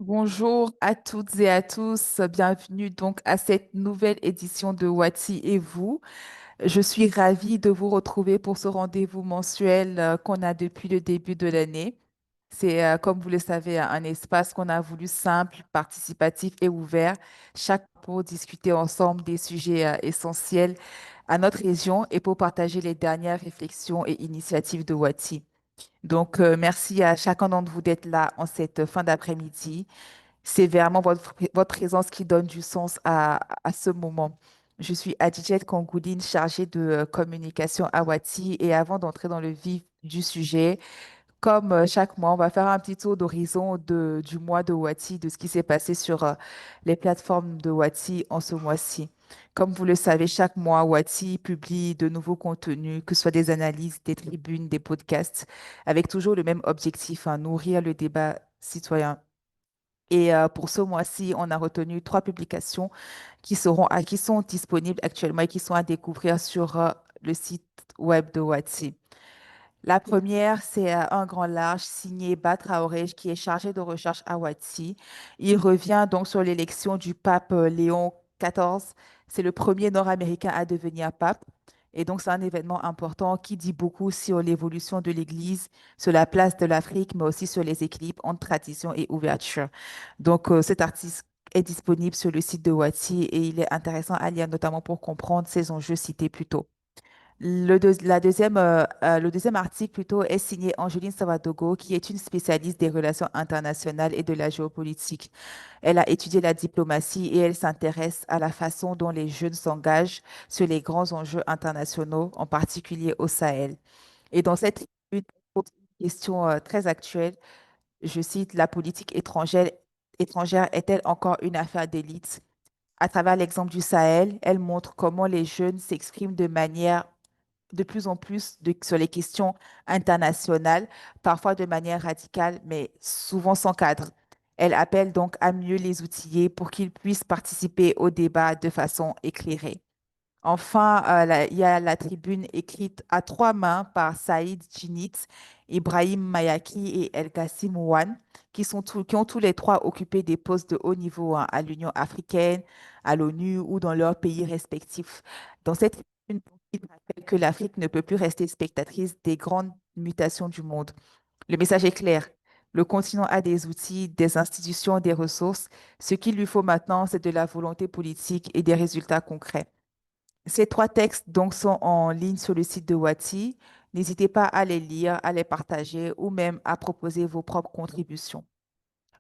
Bonjour à toutes et à tous, bienvenue donc à cette nouvelle édition de Wati et vous. Je suis ravie de vous retrouver pour ce rendez-vous mensuel qu'on a depuis le début de l'année. C'est, comme vous le savez, un espace qu'on a voulu simple, participatif et ouvert, chaque pour discuter ensemble des sujets essentiels à notre région et pour partager les dernières réflexions et initiatives de Wati. Donc, merci à chacun d'entre vous d'être là en cette fin d'après-midi. C'est vraiment votre présence qui donne du sens à ce moment. Je suis Adjet Kongouline, chargée de communication à Wati. Et avant d'entrer dans le vif du sujet, comme chaque mois, on va faire un petit tour d'horizon du mois de Wati, de ce qui s'est passé sur les plateformes de Wati en ce mois-ci. Comme vous le savez, chaque mois, Wati publie de nouveaux contenus, que ce soit des analyses, des tribunes, des podcasts, avec toujours le même objectif, hein, nourrir le débat citoyen. Et pour ce mois-ci, on a retenu trois publications qui sont disponibles actuellement et qui sont à découvrir sur le site web de Watsi. La première, c'est un grand large signé Batra Traoré, qui est chargé de recherche à Watsi. Il revient donc sur l'élection du pape Léon XIV. C'est le premier Nord-Américain à devenir pape. Et donc, c'est un événement important qui dit beaucoup sur l'évolution de l'Église, sur la place de l'Afrique, mais aussi sur les équilibres entre tradition et ouverture. Donc, cet article est disponible sur le site de Watsi et il est intéressant à lire, notamment pour comprendre ces enjeux cités plus tôt. Le deuxième article plutôt est signé Angeline Savadogo, qui est une spécialiste des relations internationales et de la géopolitique. Elle a étudié la diplomatie et elle s'intéresse à la façon dont les jeunes s'engagent sur les grands enjeux internationaux, en particulier au Sahel. Et dans cette tribune, elle pose une question très actuelle. Je cite, la politique étrangère est-elle encore une affaire d'élite? À travers l'exemple du Sahel, elle montre comment les jeunes s'expriment de manière de plus en plus sur les questions internationales, parfois de manière radicale, mais souvent sans cadre. Elle appelle donc à mieux les outiller pour qu'ils puissent participer au débat de façon éclairée. Enfin, il y a la tribune écrite à trois mains par Saïd Djinit, Ibrahim Mayaki et El Kassim Ouane, qui ont tous les trois occupé des postes de haut niveau, hein, à l'Union africaine, à l'ONU ou dans leurs pays respectifs. Dans cette tribune, il rappelle que l'Afrique ne peut plus rester spectatrice des grandes mutations du monde. Le message est clair. Le continent a des outils, des institutions, des ressources. Ce qu'il lui faut maintenant, c'est de la volonté politique et des résultats concrets. Ces trois textes donc sont en ligne sur le site de Wati. N'hésitez pas à les lire, à les partager ou même à proposer vos propres contributions.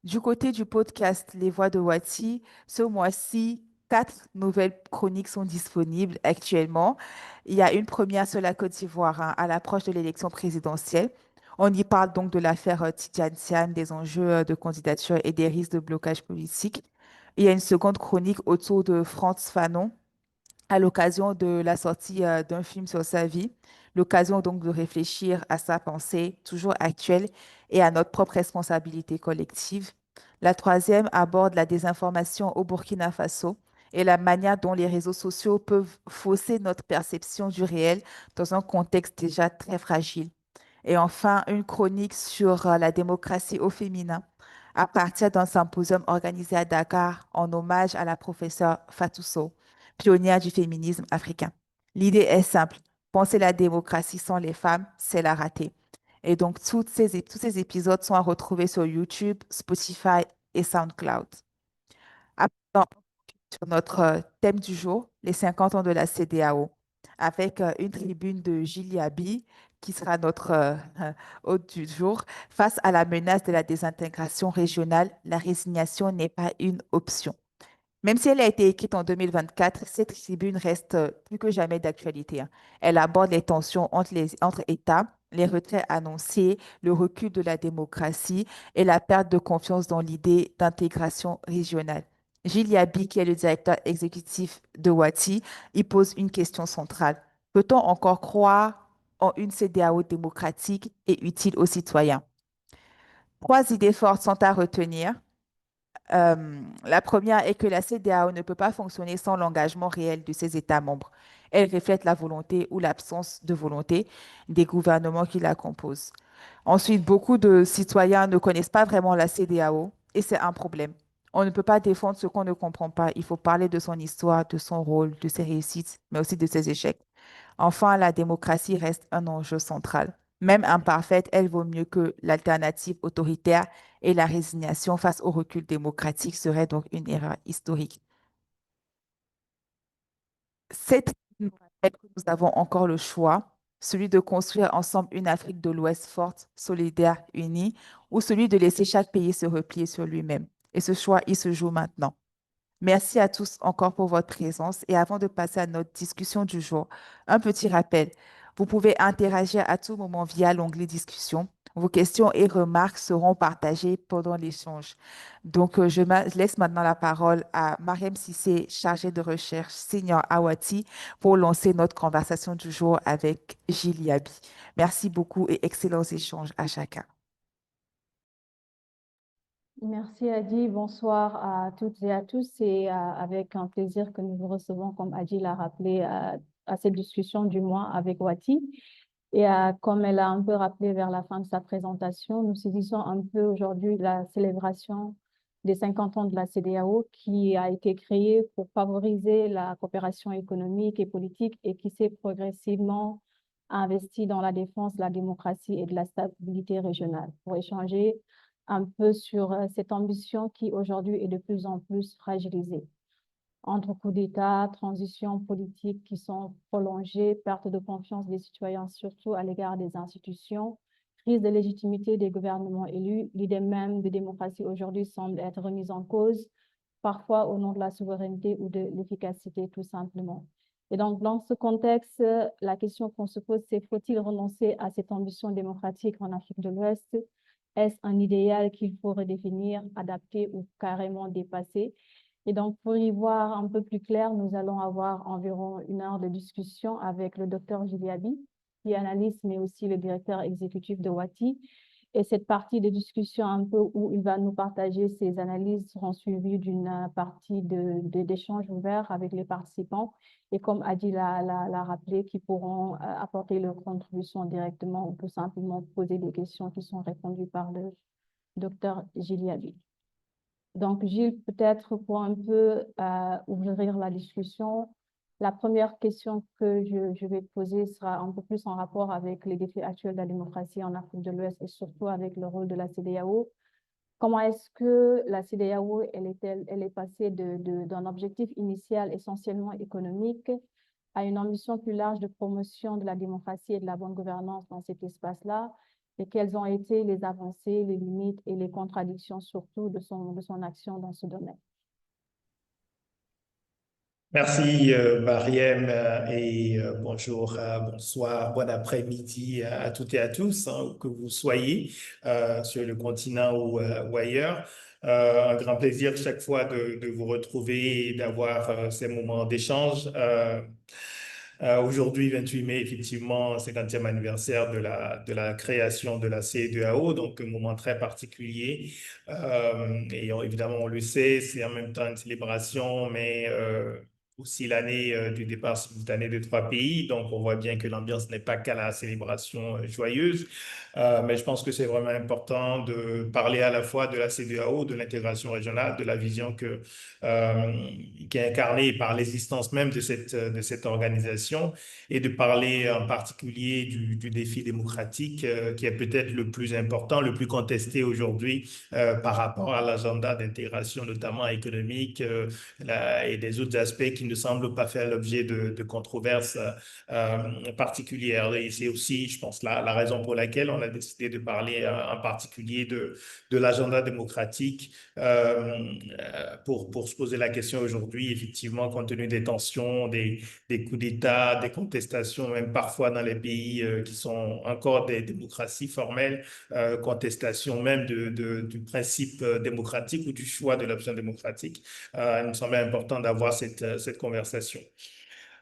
Du côté du podcast Les Voix de Wati, ce mois-ci, quatre nouvelles chroniques sont disponibles actuellement. Il y a une première sur la Côte d'Ivoire, hein, à l'approche de l'élection présidentielle. On y parle donc de l'affaire Tidjane Thiam, des enjeux de candidature et des risques de blocage politique. Il y a une seconde chronique autour de Frantz Fanon à l'occasion de la sortie d'un film sur sa vie, l'occasion donc de réfléchir à sa pensée toujours actuelle et à notre propre responsabilité collective. La troisième aborde la désinformation au Burkina Faso et la manière dont les réseaux sociaux peuvent fausser notre perception du réel dans un contexte déjà très fragile. Et enfin, une chronique sur la démocratie au féminin à partir d'un symposium organisé à Dakar en hommage à la professeure Fatou Sow, pionnière du féminisme africain. L'idée est simple. Penser la démocratie sans les femmes, c'est la rater. Et donc, tous ces épisodes sont à retrouver sur YouTube, Spotify et SoundCloud. À présent, sur notre thème du jour, les 50 ans de la CEDEAO, avec une tribune de Gilles Abi, qui sera notre hôte du jour. Face à la menace de la désintégration régionale, la résignation n'est pas une option. Même si elle a été écrite en 2024, cette tribune reste plus que jamais d'actualité, hein. Elle aborde les tensions entre États, les retraits annoncés, le recul de la démocratie et la perte de confiance dans l'idée d'intégration régionale. Gilles Yabi, qui est le directeur exécutif de Wati, y pose une question centrale. Peut-on encore croire en une CEDEAO démocratique et utile aux citoyens? Trois idées fortes sont à retenir. La première est que la CEDEAO ne peut pas fonctionner sans l'engagement réel de ses États membres. Elle reflète la volonté ou l'absence de volonté des gouvernements qui la composent. Ensuite, beaucoup de citoyens ne connaissent pas vraiment la CEDEAO et c'est un problème. On ne peut pas défendre ce qu'on ne comprend pas. Il faut parler de son histoire, de son rôle, de ses réussites, mais aussi de ses échecs. Enfin, la démocratie reste un enjeu central. Même imparfaite, elle vaut mieux que l'alternative autoritaire et la résignation face au recul démocratique serait donc une erreur historique. Cette nous rappelle que nous avons encore le choix, celui de construire ensemble une Afrique de l'Ouest forte, solidaire, unie, ou celui de laisser chaque pays se replier sur lui-même. Et ce choix, il se joue maintenant. Merci à tous encore pour votre présence. Et avant de passer à notre discussion du jour, un petit rappel. Vous pouvez interagir à tout moment via l'onglet discussion. Vos questions et remarques seront partagées pendant l'échange. Donc, laisse maintenant la parole à Mariam Sissé, chargée de recherche senior Awati, pour lancer notre conversation du jour avec Gilles Yabi. Merci beaucoup et excellents échanges à chacun. Merci Adi, bonsoir à toutes et à tous. C'est avec un plaisir que nous vous recevons, comme Adi l'a rappelé, à cette discussion du mois avec Wati. Et comme elle a un peu rappelé vers la fin de sa présentation, nous saisissons un peu aujourd'hui la célébration des 50 ans de la CEDEAO qui a été créée pour favoriser la coopération économique et politique et qui s'est progressivement investi dans la défense de la démocratie et de la stabilité régionale. Pour échanger un peu sur cette ambition qui aujourd'hui est de plus en plus fragilisée. Entre coups d'État, transitions politiques qui sont prolongées, perte de confiance des citoyens, surtout à l'égard des institutions, crise de légitimité des gouvernements élus, l'idée même de démocratie aujourd'hui semble être remise en cause, parfois au nom de la souveraineté ou de l'efficacité tout simplement. Et donc, dans ce contexte, la question qu'on se pose, c'est faut-il renoncer à cette ambition démocratique en Afrique de l'Ouest? Est-ce un idéal qu'il faut redéfinir, adapter ou carrément dépasser? Et donc, pour y voir un peu plus clair, nous allons avoir environ 1 heure de discussion avec le docteur Juliabi, qui est analyste, mais aussi le directeur exécutif de Wati. Et cette partie de discussion un peu où il va nous partager ses analyses seront suivies d'une partie d'échange ouvert avec les participants. Et comme Adi l'a rappelé, qui pourront apporter leur contribution directement ou tout simplement poser des questions qui sont répondues par le docteur Giliabi. Donc, Gilles, peut-être pour un peu ouvrir la discussion, la première question que je vais te poser sera un peu plus en rapport avec les défis actuels de la démocratie en Afrique de l'Ouest et surtout avec le rôle de la CEDEAO. Comment est-ce que la CEDEAO, elle est passée d'un objectif initial essentiellement économique à une ambition plus large de promotion de la démocratie et de la bonne gouvernance dans cet espace-là? Et quelles ont été les avancées, les limites et les contradictions surtout de son action dans ce domaine? Merci, Mariem, et bonjour, bonsoir, bon après-midi à toutes et à tous, hein, où que vous soyez, sur le continent ou ailleurs. Un grand plaisir chaque fois de vous retrouver et d'avoir ces moments d'échange. Aujourd'hui, 28 mai, effectivement, 50e anniversaire de la création de la CEDEAO, donc un moment très particulier. Évidemment, on le sait, c'est en même temps une célébration, mais aussi l'année du départ simultané de 3 pays. Donc, on voit bien que l'ambiance n'est pas qu'à la célébration joyeuse. Mais je pense que c'est vraiment important de parler à la fois de la CEDEAO, de l'intégration régionale, de la vision qui est incarnée par l'existence même de cette organisation et de parler en particulier du défi démocratique qui est peut-être le plus important, le plus contesté aujourd'hui par rapport à l'agenda d'intégration, notamment économique et des autres aspects qui ne semblent pas faire l'objet de controverses particulières. Et c'est aussi, je pense, la raison pour laquelle on a décidé de parler en particulier de l'agenda démocratique pour se poser la question aujourd'hui, effectivement, compte tenu des tensions, des coups d'État, des contestations, même parfois dans les pays qui sont encore des démocraties formelles, contestation même du principe démocratique ou du choix de l'option démocratique. Il me semblait important d'avoir cette conversation.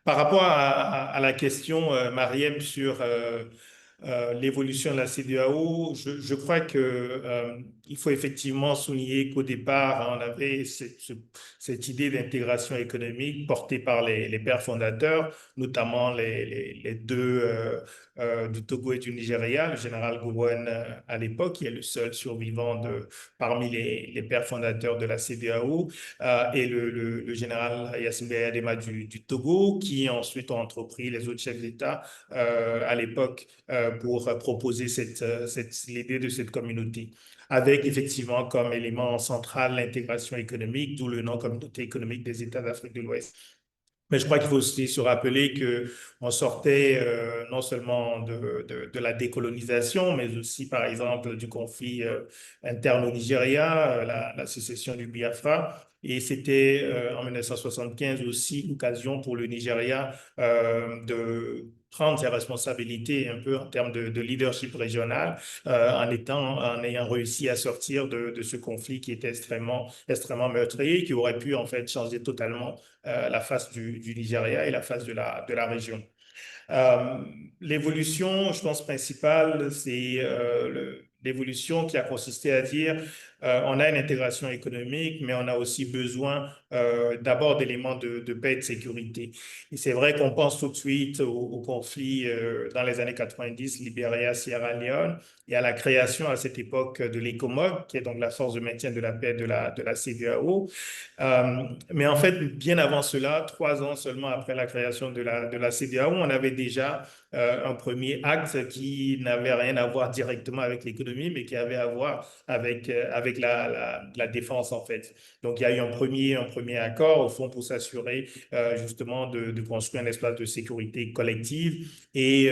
Par rapport à la question, Mariem, sur l'évolution de la CEDEAO, je crois que il faut effectivement souligner qu'au départ, on avait cette idée d'intégration économique portée par les pères fondateurs, notamment les deux du Togo et du Nigeria, le général Gowon à l'époque, qui est le seul survivant parmi les pères fondateurs de la CEDEAO, et le général Yassine Adema du Togo, qui ensuite ont entrepris les autres chefs d'État à l'époque pour proposer l'idée de cette communauté, avec effectivement comme élément central l'intégration économique, d'où le nom Communauté économique des États d'Afrique de l'Ouest. Mais je crois qu'il faut aussi se rappeler qu'on sortait non seulement de la décolonisation, mais aussi, par exemple, du conflit interne au Nigeria, la sécession du Biafra. Et c'était en 1975 aussi l'occasion pour le Nigeria de prendre ses responsabilités un peu en termes de leadership régional, en ayant réussi à sortir de ce conflit qui était extrêmement meurtrier, qui aurait pu en fait changer totalement la face du Nigeria et la face de la région. Euh, L'évolution, je pense, principale, c'est l'évolution qui a consisté à dire on a une intégration économique, mais on a aussi besoin d'abord d'éléments de paix et de sécurité. Et c'est vrai qu'on pense tout de suite au conflit dans les années 90, Libéria, Sierra Leone, et à la création à cette époque de l'ECOMOG, qui est donc la force de maintien de la paix de la CEDEAO. Mais en fait, bien avant cela, 3 ans seulement après la création de la CEDEAO, on avait déjà un premier acte qui n'avait rien à voir directement avec l'économie, mais qui avait à voir avec la défense, en fait. Donc, il y a eu un premier accord, au fond, pour s'assurer justement de construire un espace de sécurité collective. Et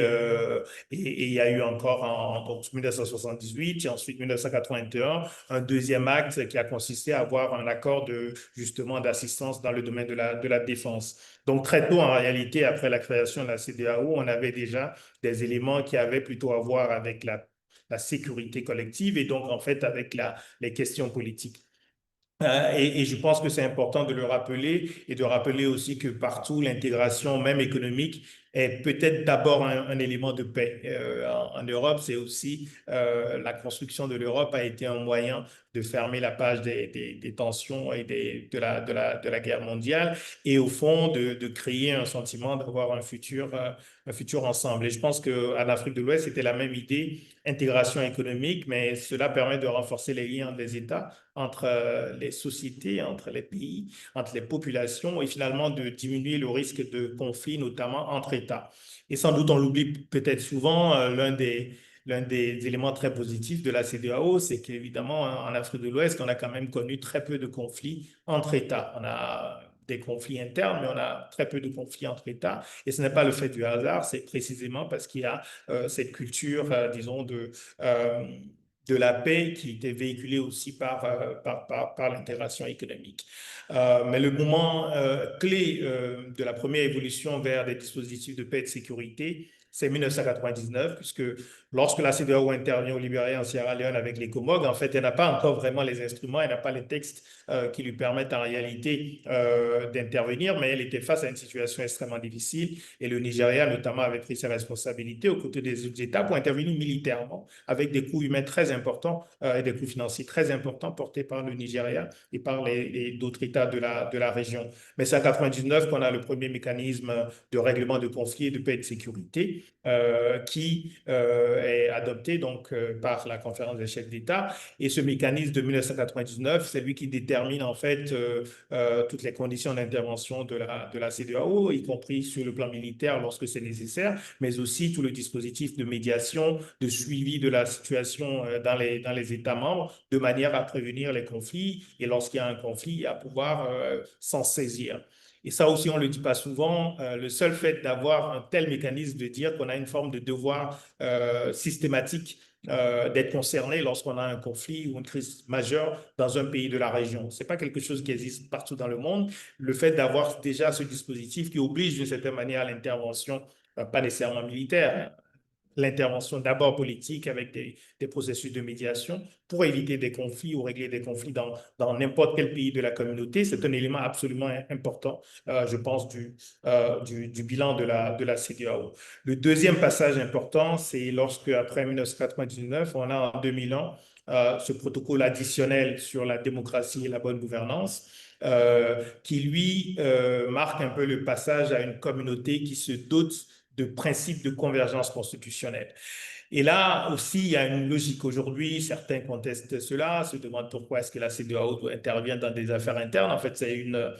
il y a eu encore en 1978 et ensuite 1981 un deuxième acte qui a consisté à avoir un accord justement d'assistance dans le domaine de la défense. Donc, très tôt, en réalité, après la création de la CEDEAO, on avait déjà des éléments qui avaient plutôt à voir avec la sécurité collective et donc, en fait, avec les questions politiques. Et je pense que c'est important de le rappeler et de rappeler aussi que partout, l'intégration, même économique, est peut-être d'abord un élément de paix. En Europe, c'est aussi la construction de l'Europe a été un moyen de fermer la page des tensions et de la guerre mondiale et au fond de créer un sentiment d'avoir un futur ensemble. Et je pense qu'en Afrique de l'Ouest, c'était la même idée, intégration économique, mais cela permet de renforcer les liens des États entre les sociétés, entre les pays, entre les populations et finalement de diminuer le risque de conflit, notamment entre États. Et sans doute, on l'oublie peut-être souvent, l'un des éléments très positifs de la CEDEAO, c'est qu'évidemment, en Afrique de l'Ouest, on a quand même connu très peu de conflits entre États. On a des conflits internes, mais on a très peu de conflits entre États. Et ce n'est pas le fait du hasard, c'est précisément parce qu'il y a cette culture, disons, de la paix qui était véhiculée aussi par l'intégration économique. Mais le moment clé de la première évolution vers des dispositifs de paix et de sécurité, c'est 1999, puisque lorsque la CEDEAO intervient au Libéria, en Sierra Leone avec les Comores, en fait, elle n'a pas encore vraiment les instruments, elle n'a pas les textes qui lui permettent en réalité d'intervenir, mais elle était face à une situation extrêmement difficile et le Nigeria notamment avait pris ses responsabilités aux côtés des autres États pour intervenir militairement avec des coûts humains très importants et des coûts financiers très importants portés par le Nigeria et par d'autres États de la région. Mais c'est en 1999 qu'on a le premier mécanisme de règlement de conflits et de paix et de sécurité qui est adopté donc par la conférence des chefs d'État. Et ce mécanisme de 1999, c'est lui qui détermine en fait toutes les conditions d'intervention de la CEDEAO, y compris sur le plan militaire lorsque c'est nécessaire, mais aussi tout le dispositif de médiation, de suivi de la situation dans les États membres, de manière à prévenir les conflits et lorsqu'il y a un conflit, à pouvoir s'en saisir. Et ça aussi, on ne le dit pas souvent, le seul fait d'avoir un tel mécanisme de dire qu'on a une forme de devoir systématique d'être concerné lorsqu'on a un conflit ou une crise majeure dans un pays de la région. Ce n'est pas quelque chose qui existe partout dans le monde. Le fait d'avoir déjà ce dispositif qui oblige d'une certaine manière à l'intervention, pas nécessairement militaire, l'intervention d'abord politique avec des processus de médiation pour éviter des conflits ou régler des conflits dans n'importe quel pays de la communauté. C'est un élément absolument important, je pense, du bilan de la CEDEAO. Le deuxième passage important, c'est lorsque, après 1999, on a en 2001 ce protocole additionnel sur la démocratie et la bonne gouvernance, qui lui marque un peu le passage à une communauté qui se dote de principes de convergence constitutionnelle. Et là aussi, il y a une logique. Aujourd'hui, certains contestent cela, se demandent pourquoi est-ce que la CEDEAO intervient dans des affaires internes. En fait, c'est une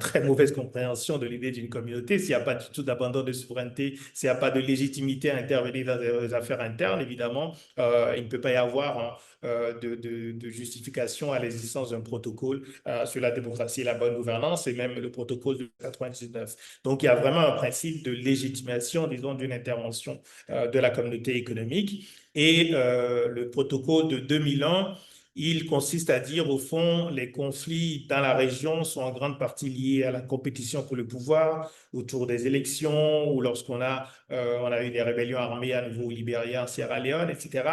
très mauvaise compréhension de l'idée d'une communauté. S'il n'y a pas du tout d'abandon de souveraineté, s'il n'y a pas de légitimité à intervenir dans des affaires internes, évidemment, il ne peut pas y avoir de justification à l'existence d'un protocole sur la démocratie et la bonne gouvernance, et même le protocole de 99. Donc, il y a vraiment un principe de légitimation, disons, d'une intervention de la communauté économique. Et le protocole de 2001, il consiste à dire, au fond, les conflits dans la région sont en grande partie liés à la compétition pour le pouvoir autour des élections, ou lorsqu'on on a eu des rébellions armées à nouveau au Libéria, en Sierra Leone, etc.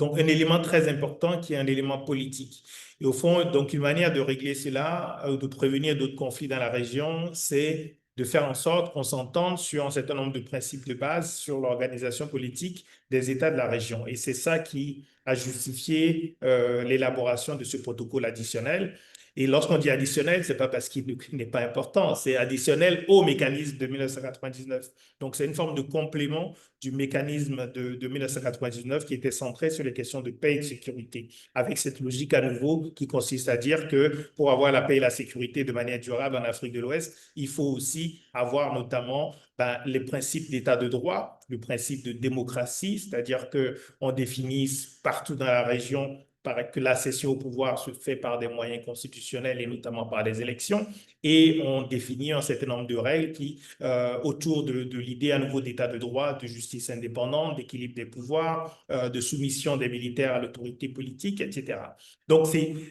Donc, un élément très important qui est un élément politique. Et au fond, donc, une manière de régler cela, de prévenir d'autres conflits dans la région, c'est de faire en sorte qu'on s'entende sur un certain nombre de principes de base sur l'organisation politique des États de la région. Et c'est ça qui a justifié l'élaboration de ce protocole additionnel. Et lorsqu'on dit additionnel, ce n'est pas parce qu'il n'est pas important, c'est additionnel au mécanisme de 1999. Donc, c'est une forme de complément du mécanisme de 1999 qui était centré sur les questions de paix et de sécurité, avec cette logique à nouveau qui consiste à dire que pour avoir la paix et la sécurité de manière durable en Afrique de l'Ouest, il faut aussi avoir notamment les principes d'état de droit, le principe de démocratie, c'est-à-dire qu'on définisse partout dans la région que l'accession au pouvoir se fait par des moyens constitutionnels et notamment par des élections, et on définit un certain nombre de règles qui, autour de l'idée à nouveau d'état de droit, de justice indépendante, d'équilibre des pouvoirs, de soumission des militaires à l'autorité politique, etc. Donc,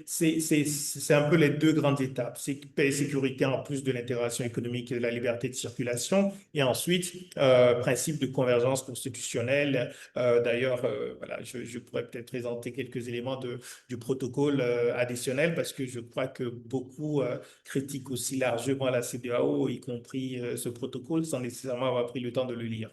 c'est un peu les deux grandes étapes. C'est paix et sécurité en plus de l'intégration économique et de la liberté de circulation. Et ensuite, principe de convergence constitutionnelle. D'ailleurs, voilà, je pourrais peut-être présenter quelques éléments du protocole additionnel parce que je crois que beaucoup critiquent aussi largement la CEDEAO, y compris ce protocole, sans nécessairement avoir pris le temps de le lire.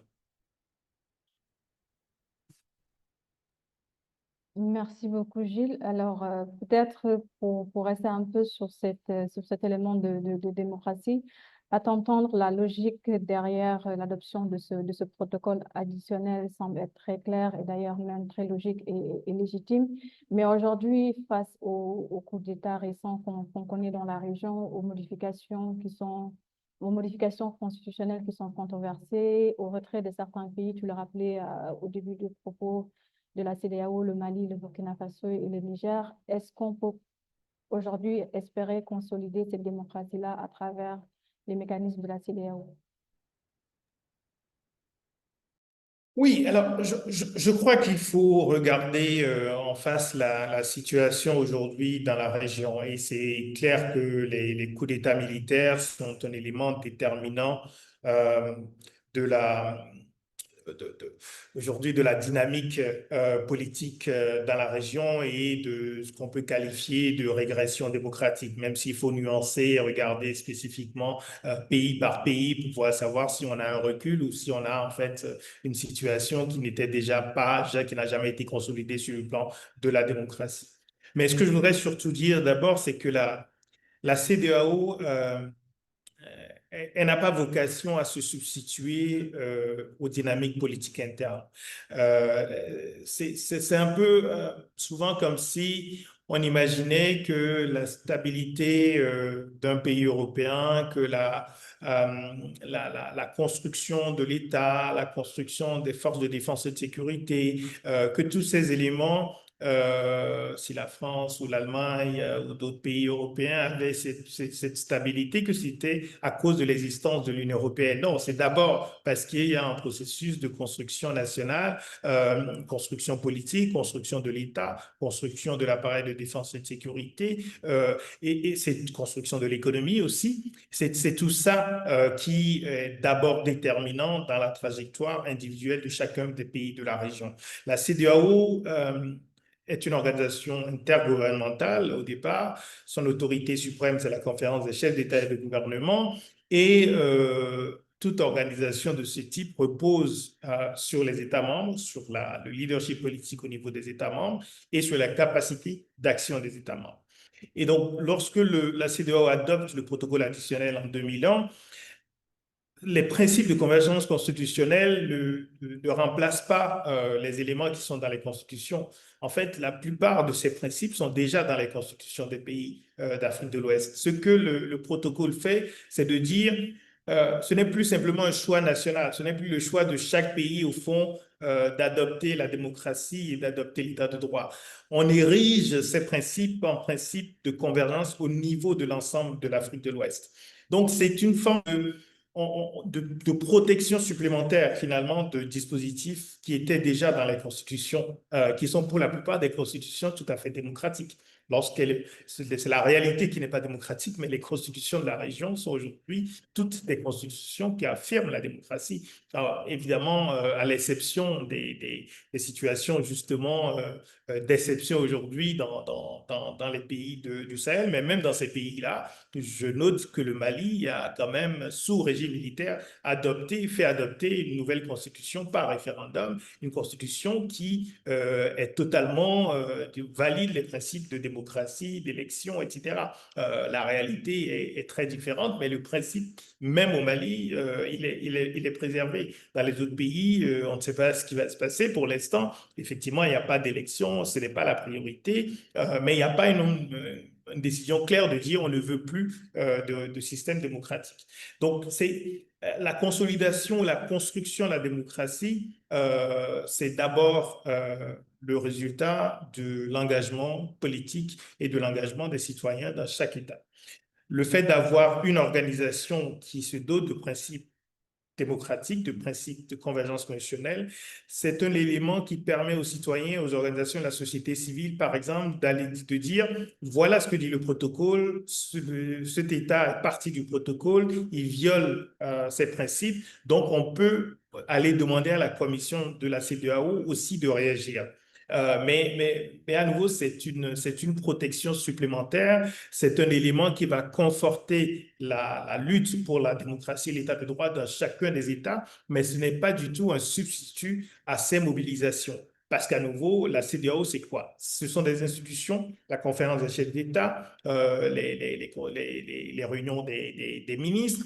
Merci beaucoup, Gilles. Alors, peut-être pour rester un peu sur sur cet élément de démocratie, à t'entendre, la logique derrière l'adoption de ce protocole additionnel semble être très claire et d'ailleurs même très logique et légitime. Mais aujourd'hui, face au coup d'État récent qu'on connaît dans la région, aux modifications constitutionnelles qui sont controversées, au retrait de certains pays, tu le rappelais au début du propos, de la CEDEAO, le Mali, le Burkina Faso et le Niger. Est-ce qu'on peut aujourd'hui espérer consolider cette démocratie-là à travers les mécanismes de la CEDEAO? Oui, alors je crois qu'il faut regarder en face la situation aujourd'hui dans la région. Et c'est clair que les coups d'État militaires sont un élément déterminant euh, de la, aujourd'hui de la dynamique politique dans la région et de ce qu'on peut qualifier de régression démocratique, même s'il faut nuancer et regarder spécifiquement pays par pays pour pouvoir savoir si on a un recul ou si on a en fait une situation qui n'était déjà pas, qui n'a jamais été consolidée sur le plan de la démocratie. Mais ce que je voudrais surtout dire d'abord, c'est que la CEDEAO elle n'a pas vocation à se substituer aux dynamiques politiques internes. C'est un peu souvent comme si on imaginait que la stabilité d'un pays européen, que la construction de l'État, la construction des forces de défense et de sécurité, que tous ces éléments si la France ou l'Allemagne ou d'autres pays européens avaient cette stabilité, que c'était à cause de l'existence de l'Union européenne. Non, c'est d'abord parce qu'il y a un processus de construction nationale, construction politique, construction de l'État, construction de l'appareil de défense et de sécurité, et cette construction de l'économie aussi. C'est tout ça qui est d'abord déterminant dans la trajectoire individuelle de chacun des pays de la région. La CEDEAO est une organisation intergouvernementale au départ. Son autorité suprême, c'est la conférence des chefs d'État et de gouvernement. Et toute organisation de ce type repose sur les États membres, sur le leadership politique au niveau des États membres et sur la capacité d'action des États membres. Et donc, lorsque la CEDEAO adopte le protocole additionnel en 2001, les principes de convergence constitutionnelle ne remplacent pas les éléments qui sont dans les constitutions. En fait, la plupart de ces principes sont déjà dans les constitutions des pays d'Afrique de l'Ouest. Ce que le protocole fait, c'est de dire ce n'est plus simplement un choix national, ce n'est plus le choix de chaque pays, au fond, d'adopter la démocratie et d'adopter l'état de droit. On érige ces principes en principes de convergence au niveau de l'ensemble de l'Afrique de l'Ouest. Donc, c'est une forme de protection supplémentaire, finalement, de dispositifs qui étaient déjà dans les constitutions, qui sont pour la plupart des constitutions tout à fait démocratiques. C'est la réalité qui n'est pas démocratique, mais les constitutions de la région sont aujourd'hui toutes des constitutions qui affirment la démocratie. Alors, évidemment, à l'exception des situations justement d'exception aujourd'hui dans les pays du Sahel, mais même dans ces pays-là, je note que le Mali a quand même, sous régime militaire, fait adopter une nouvelle constitution par référendum, une constitution qui est totalement valide les principes de démocratie, d'élection, etc. La réalité est très différente, mais le principe, même au Mali, il est préservé. Dans les autres pays, on ne sait pas ce qui va se passer. Pour l'instant, effectivement, il n'y a pas d'élection, ce n'est pas la priorité, mais il n'y a pas une décision claire de dire on ne veut plus de système démocratique. Donc, c'est la consolidation, la construction de la démocratie, c'est d'abord le résultat de l'engagement politique et de l'engagement des citoyens dans chaque État. Le fait d'avoir une organisation qui se dote de principes démocratique, de principe de convergence constitutionnelle, c'est un élément qui permet aux citoyens, aux organisations de la société civile, par exemple, de dire, voilà ce que dit le protocole, cet État est partie du protocole, il viole ces principes, donc on peut aller demander à la commission de la CEDEAO aussi de réagir. Mais à nouveau, c'est une protection supplémentaire, c'est un élément qui va conforter la lutte pour la démocratie et l'état de droit dans chacun des États, mais ce n'est pas du tout un substitut à ces mobilisations. Parce qu'à nouveau, la CEDEAO, c'est quoi? Ce sont des institutions, la conférence des chefs d'État, les réunions des ministres.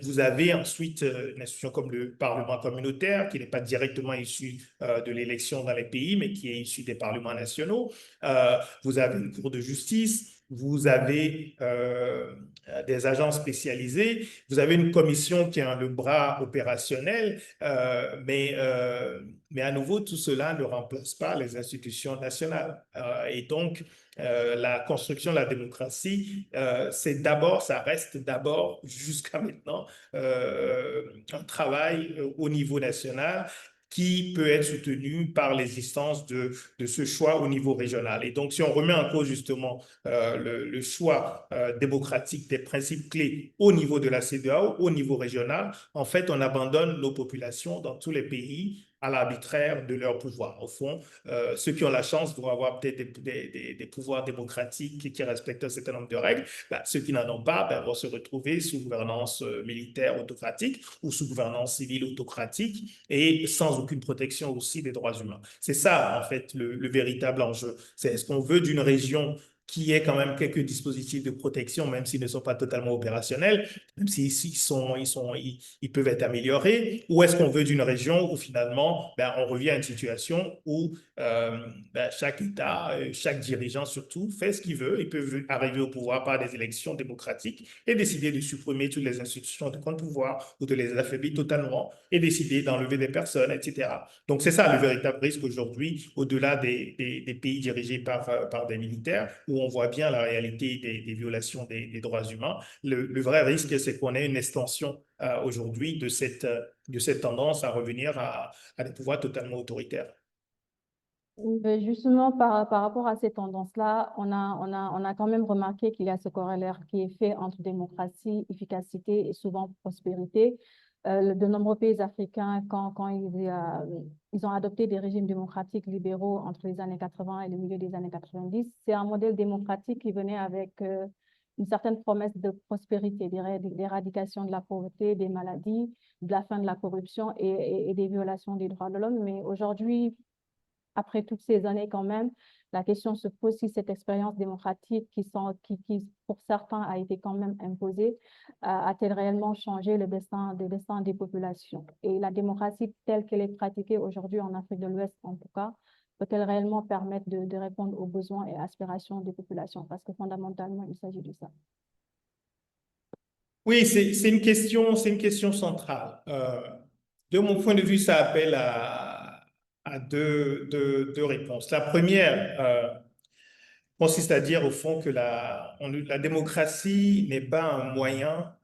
Vous avez ensuite une institution comme le Parlement communautaire, qui n'est pas directement issu de l'élection dans les pays, mais qui est issu des parlements nationaux. Vous avez une cour de justice. Vous avez des agents spécialisés, vous avez une commission qui a le bras opérationnel, mais à nouveau, tout cela ne remplace pas les institutions nationales. Et donc, la construction de la démocratie, ça reste d'abord, jusqu'à maintenant, un travail au niveau national qui peut être soutenu par l'existence de ce choix au niveau régional. Et donc, si on remet en cause justement le choix démocratique des principes clés au niveau de la CEDEAO, au niveau régional, en fait, on abandonne nos populations dans tous les pays à l'arbitraire de leur pouvoir. Au fond, ceux qui ont la chance vont avoir peut-être des pouvoirs démocratiques qui respectent un certain nombre de règles. Ceux qui n'en ont pas vont se retrouver sous gouvernance militaire autocratique ou sous gouvernance civile autocratique et sans aucune protection aussi des droits humains. C'est ça, en fait, le véritable enjeu. C'est est-ce qu'on veut d'une région qu'il y ait quand même quelques dispositifs de protection, même s'ils ne sont pas totalement opérationnels, même ils peuvent être améliorés, ou est-ce qu'on veut d'une région où finalement, ben, on revient à une situation où ben, chaque État, chaque dirigeant surtout, fait ce qu'il veut. Il peut arriver au pouvoir par des élections démocratiques et décider de supprimer toutes les institutions de contre-pouvoir ou de les affaiblir totalement et décider d'enlever des personnes, etc. Donc, c'est ça le véritable risque aujourd'hui, au-delà des pays dirigés par des militaires, où on voit bien la réalité des violations des droits humains. Le vrai risque, c'est qu'on ait une extension aujourd'hui de cette tendance à revenir à des pouvoirs totalement autoritaires. Mais justement, par rapport à ces tendances-là, on a quand même remarqué qu'il y a ce corollaire qui est fait entre démocratie, efficacité et souvent prospérité. De nombreux pays africains, quand ils ont adopté des régimes démocratiques libéraux entre les années 80 et le milieu des années 90, c'est un modèle démocratique qui venait avec une certaine promesse de prospérité, d'éradication de la pauvreté, des maladies, de la fin de la corruption et des violations des droits de l'homme. Mais aujourd'hui, après toutes ces années quand même, la question se pose si cette expérience démocratique qui pour certains a été quand même imposée, a-t-elle réellement changé le destin des populations? Et la démocratie telle qu'elle est pratiquée aujourd'hui en Afrique de l'Ouest, en tout cas, peut-elle réellement permettre de répondre aux besoins et aspirations des populations? Parce que fondamentalement, il s'agit de ça. Oui, c'est une question centrale. De mon point de vue, ça appelle à deux réponses. La première consiste à dire au fond que la démocratie n'est pas un moyen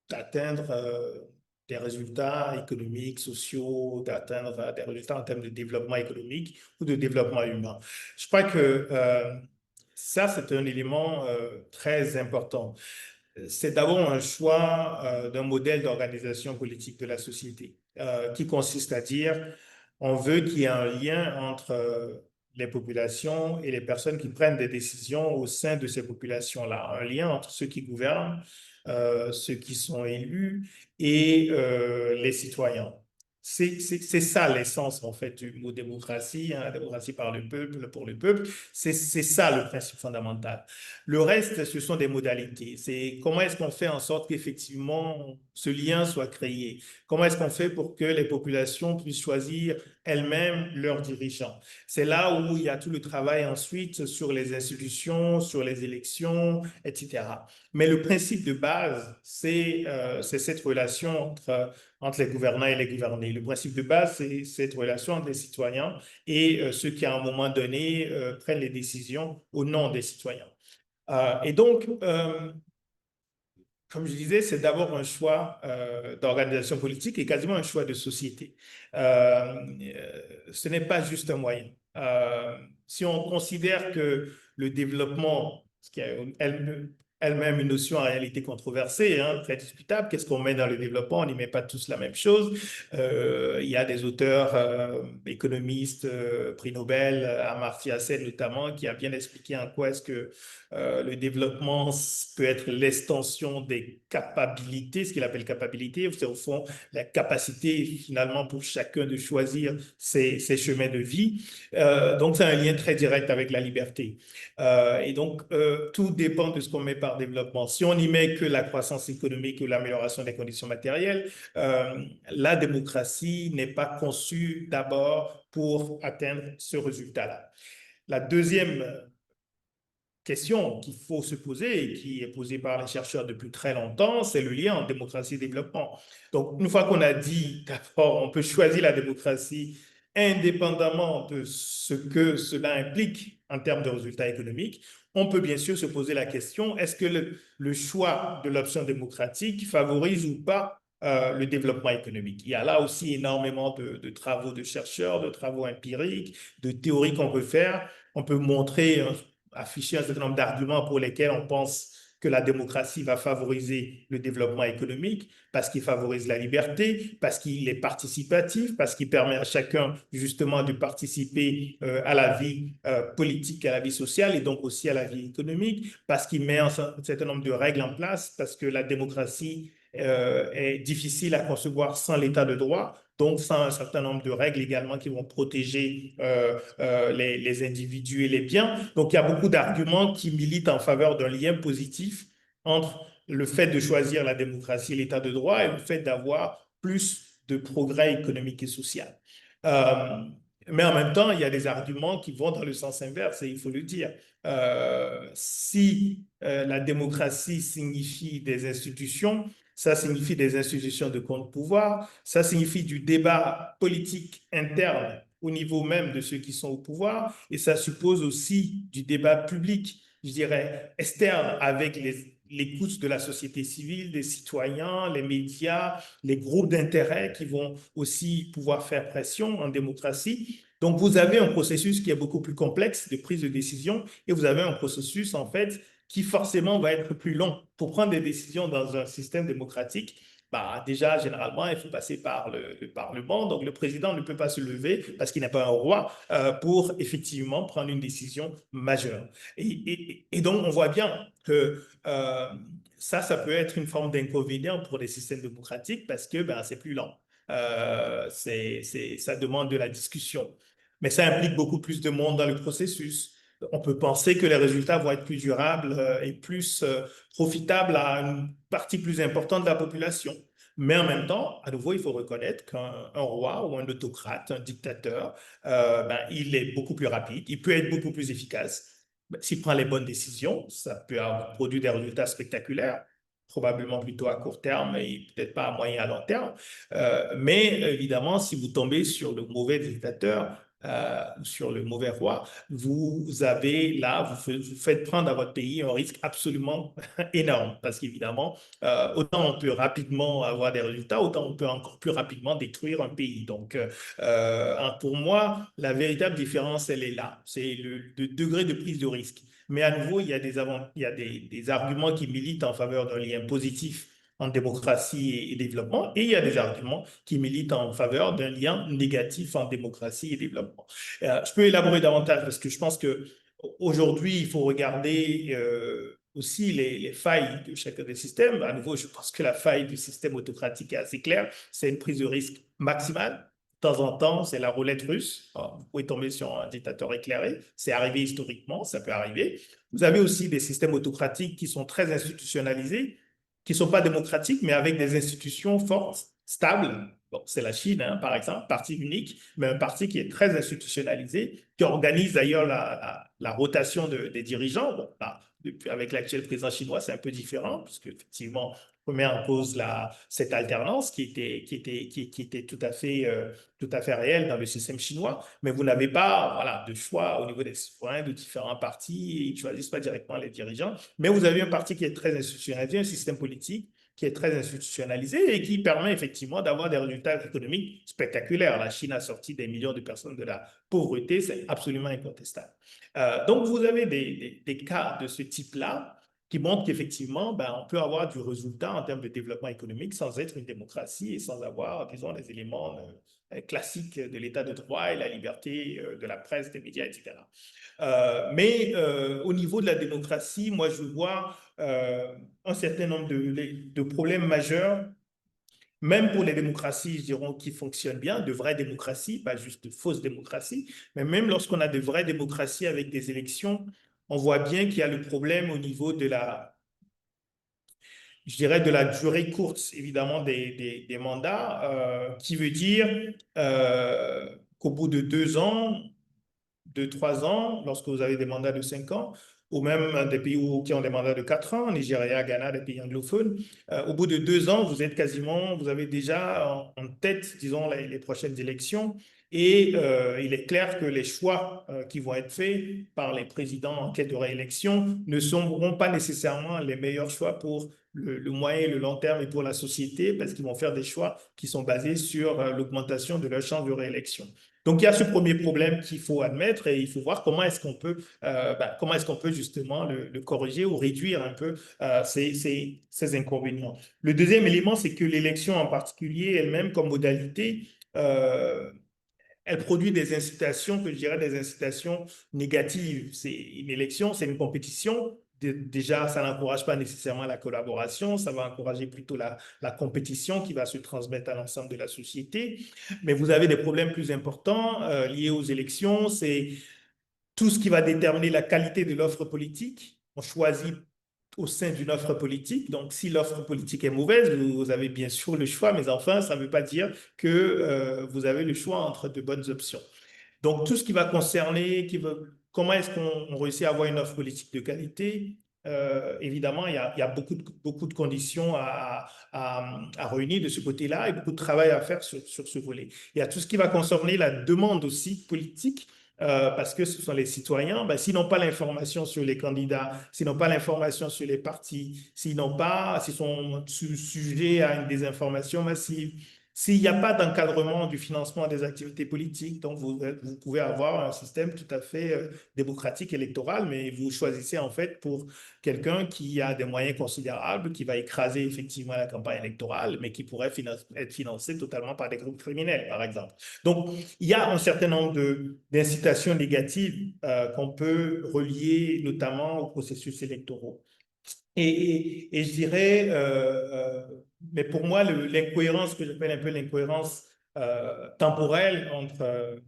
d'atteindre des résultats économiques, sociaux, d'atteindre des résultats en termes de développement économique ou de développement humain. Je crois que ça, c'est un élément très important. C'est d'abord un choix d'un modèle d'organisation politique de la société qui consiste à dire on veut qu'il y ait un lien entre les populations et les personnes qui prennent des décisions au sein de ces populations-là, un lien entre ceux qui gouvernent, ceux qui sont élus et les citoyens. C'est ça l'essence en fait du mot démocratie, hein, la démocratie par le peuple, pour le peuple. C'est ça le principe fondamental. Le reste, ce sont des modalités. C'est comment est-ce qu'on fait en sorte qu'effectivement ce lien soit créé? Comment est-ce qu'on fait pour que les populations puissent choisir elles-mêmes leurs dirigeants? C'est là où il y a tout le travail ensuite sur les institutions, sur les élections, etc. Mais le principe de base, c'est cette relation entre les gouvernants et les gouvernés. Le principe de base, c'est cette relation entre les citoyens et ceux qui, à un moment donné, prennent les décisions au nom des citoyens. Et donc, comme je disais, c'est d'abord un choix d'organisation politique et quasiment un choix de société. Ce n'est pas juste un moyen. Si on considère que le développement, ce qui est elle-même une notion en réalité controversée, hein, très discutable, qu'est-ce qu'on met dans le développement? On n'y met pas tous la même chose. Il y a des auteurs économistes, prix Nobel, Amartya Sen notamment, qui a bien expliqué en quoi est-ce que le développement peut être l'extension des capacités, ce qu'il appelle capacité, c'est au fond la capacité finalement pour chacun de choisir ses chemins de vie. Donc c'est un lien très direct avec la liberté. Et donc tout dépend de ce qu'on met par développement. Si on n'y met que la croissance économique ou l'amélioration des conditions matérielles, la démocratie n'est pas conçue d'abord pour atteindre ce résultat-là. La deuxième question qu'il faut se poser et qui est posée par les chercheurs depuis très longtemps, c'est le lien entre démocratie et développement. Donc, une fois qu'on a dit, d'abord, on peut choisir la démocratie indépendamment de ce que cela implique en termes de résultats économiques, on peut bien sûr se poser la question, est-ce que le choix de l'option démocratique favorise ou pas le développement économique? Il y a là aussi énormément de travaux de chercheurs, de travaux empiriques, de théories qu'on peut faire. On peut montrer afficher un certain nombre d'arguments pour lesquels on pense que la démocratie va favoriser le développement économique, parce qu'il favorise la liberté, parce qu'il est participatif, parce qu'il permet à chacun justement de participer à la vie politique, à la vie sociale et donc aussi à la vie économique, parce qu'il met un certain nombre de règles en place, parce que la démocratie est difficile à concevoir sans l'état de droit, donc sans un certain nombre de règles également qui vont protéger les individus et les biens. Donc, il y a beaucoup d'arguments qui militent en faveur d'un lien positif entre le fait de choisir la démocratie et l'état de droit et le fait d'avoir plus de progrès économique et social. Euh, mais en même temps, il y a des arguments qui vont dans le sens inverse, et il faut le dire. Si la démocratie signifie des institutions, ça signifie des institutions de contre-pouvoir, ça signifie du débat politique interne au niveau même de ceux qui sont au pouvoir, et ça suppose aussi du débat public, je dirais, externe, avec l'écoute de la société civile, des citoyens, les médias, les groupes d'intérêt qui vont aussi pouvoir faire pression en démocratie. Donc, vous avez un processus qui est beaucoup plus complexe de prise de décision et vous avez un processus, en fait, qui forcément va être plus long. Pour prendre des décisions dans un système démocratique, bah, déjà, généralement, il faut passer par le Parlement. Donc, le président ne peut pas se lever parce qu'il n'est pas un roi pour effectivement prendre une décision majeure. Et donc, on voit bien que ça peut être une forme d'inconvénient pour les systèmes démocratiques parce que ben, c'est plus lent. Ça demande de la discussion. Mais ça implique beaucoup plus de monde dans le processus. On peut penser que les résultats vont être plus durables et plus profitables à une partie plus importante de la population. Mais en même temps, à nouveau, il faut reconnaître qu'un roi ou un autocrate, un dictateur, ben, il est beaucoup plus rapide, il peut être beaucoup plus efficace. S'il prend les bonnes décisions, ça peut avoir produit des résultats spectaculaires, probablement plutôt à court terme et peut-être pas à moyen et à long terme. Mais évidemment, si vous tombez sur le mauvais dictateur, sur le mauvais roi, vous avez là, vous faites prendre à votre pays un risque absolument énorme parce qu'évidemment, autant on peut rapidement avoir des résultats, autant on peut encore plus rapidement détruire un pays. Donc, pour moi, la véritable différence, elle est là. C'est le degré de prise de risque. Mais à nouveau, il y a des arguments qui militent en faveur d'un lien positif en démocratie et développement, et il y a des arguments qui militent en faveur d'un lien négatif en démocratie et développement. Je peux élaborer davantage parce que je pense que aujourd'hui, il faut regarder aussi les failles de chacun des systèmes. À nouveau, je pense que la faille du système autocratique est assez claire. C'est une prise de risque maximale. De temps en temps, c'est la roulette russe. Alors, vous pouvez tomber sur un dictateur éclairé. C'est arrivé historiquement, ça peut arriver. Vous avez aussi des systèmes autocratiques qui sont très institutionnalisés, qui ne sont pas démocratiques, mais avec des institutions fortes, stables. Bon, c'est la Chine, hein, par exemple, parti unique, mais un parti qui est très institutionnalisé, qui organise d'ailleurs la rotation des dirigeants. Bon, là, avec l'actuel président chinois, c'est un peu différent, puisque effectivement, on met en cause cette alternance qui était tout à fait réelle dans le système chinois, mais vous n'avez pas voilà, de choix au niveau des citoyens de différents partis, ils ne choisissent pas directement les dirigeants, mais vous avez un parti qui est très institutionnalisé, un système politique qui est très institutionnalisé et qui permet effectivement d'avoir des résultats économiques spectaculaires. La Chine a sorti des millions de personnes de la pauvreté, c'est absolument incontestable. Donc, vous avez des cas de ce type-là qui montrent qu'effectivement, ben, on peut avoir du résultat en termes de développement économique sans être une démocratie et sans avoir, disons, les éléments classiques de l'état de droit et la liberté de la presse, des médias, etc. Mais au niveau de la démocratie, moi, je vois un certain nombre de problèmes majeurs, même pour les démocraties, je dirais, qui fonctionnent bien, de vraies démocraties, pas juste de fausses démocraties, mais même lorsqu'on a de vraies démocraties avec des élections, on voit bien qu'il y a le problème au niveau je dirais, de la durée courte, évidemment, des mandats, qui veut dire qu'au bout de 2 ans, 3 ans, lorsque vous avez des mandats de 5 ans, ou même des pays qui ont des mandats de 4 ans, Nigeria, Ghana, des pays anglophones, au bout de 2 ans, vous avez déjà en tête, disons, les prochaines élections. Et il est clair que les choix qui vont être faits par les présidents en quête de réélection ne seront pas nécessairement les meilleurs choix pour le moyen et le long terme et pour la société, parce qu'ils vont faire des choix qui sont basés sur l'augmentation de leur chance de réélection. Donc, il y a ce premier problème qu'il faut admettre et il faut voir comment est-ce qu'on peut, justement le corriger ou réduire un peu ces inconvénients. Le deuxième élément, c'est que l'élection en particulier elle-même comme modalité, elle produit des incitations, que je dirais des incitations négatives. C'est une élection, c'est une compétition déjà, ça n'encourage pas nécessairement la collaboration, ça va encourager plutôt la compétition qui va se transmettre à l'ensemble de la société. Mais vous avez des problèmes plus importants liés aux élections, c'est tout ce qui va déterminer la qualité de l'offre politique. On choisit au sein d'une offre politique. Donc, si l'offre politique est mauvaise, vous avez bien sûr le choix, mais enfin, ça ne veut pas dire que vous avez le choix entre de bonnes options. Donc, tout ce qui va concerner, comment est-ce qu'on réussit à avoir une offre politique de qualité? Évidemment, il y a beaucoup de conditions à réunir de ce côté-là et beaucoup de travail à faire sur ce volet. Il y a tout ce qui va concerner la demande aussi politique. Parce que ce sont les citoyens, ben, s'ils n'ont pas l'information sur les candidats, s'ils n'ont pas l'information sur les partis, s'ils sont sujets à une désinformation massive, s'il n'y a pas d'encadrement du financement des activités politiques, donc vous pouvez avoir un système tout à fait démocratique électoral, mais vous choisissez en fait pour quelqu'un qui a des moyens considérables, qui va écraser effectivement la campagne électorale, mais qui pourrait être financé totalement par des groupes criminels, par exemple. Donc, il y a un certain nombre d'incitations négatives qu'on peut relier notamment aux processus électoraux. Et je dirais, mais pour moi, l'incohérence que j'appelle un peu l'incohérence temporelle entre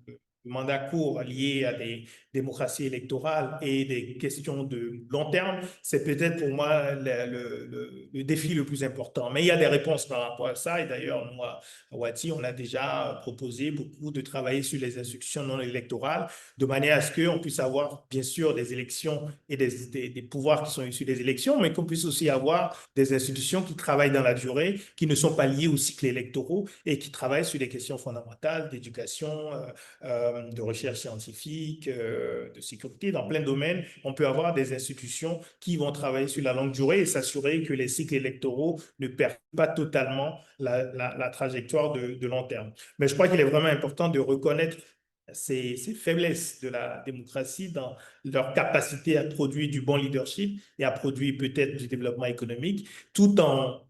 le mandat court lié à des démocraties électorales et des questions de long terme, c'est peut-être pour moi le défi le plus important. Mais il y a des réponses par rapport à ça. Et d'ailleurs, nous, à Wati, on a déjà proposé beaucoup de travailler sur les institutions non électorales de manière à ce qu'on puisse avoir, bien sûr, des élections et des pouvoirs qui sont issus des élections, mais qu'on puisse aussi avoir des institutions qui travaillent dans la durée, qui ne sont pas liées aux cycles électoraux et qui travaillent sur des questions fondamentales d'éducation, de recherche scientifique, de sécurité. Dans plein de domaines, on peut avoir des institutions qui vont travailler sur la longue durée et s'assurer que les cycles électoraux ne perdent pas totalement la trajectoire de long terme. Mais je crois qu'il est vraiment important de reconnaître ces faiblesses de la démocratie dans leur capacité à produire du bon leadership et à produire peut-être du développement économique, tout en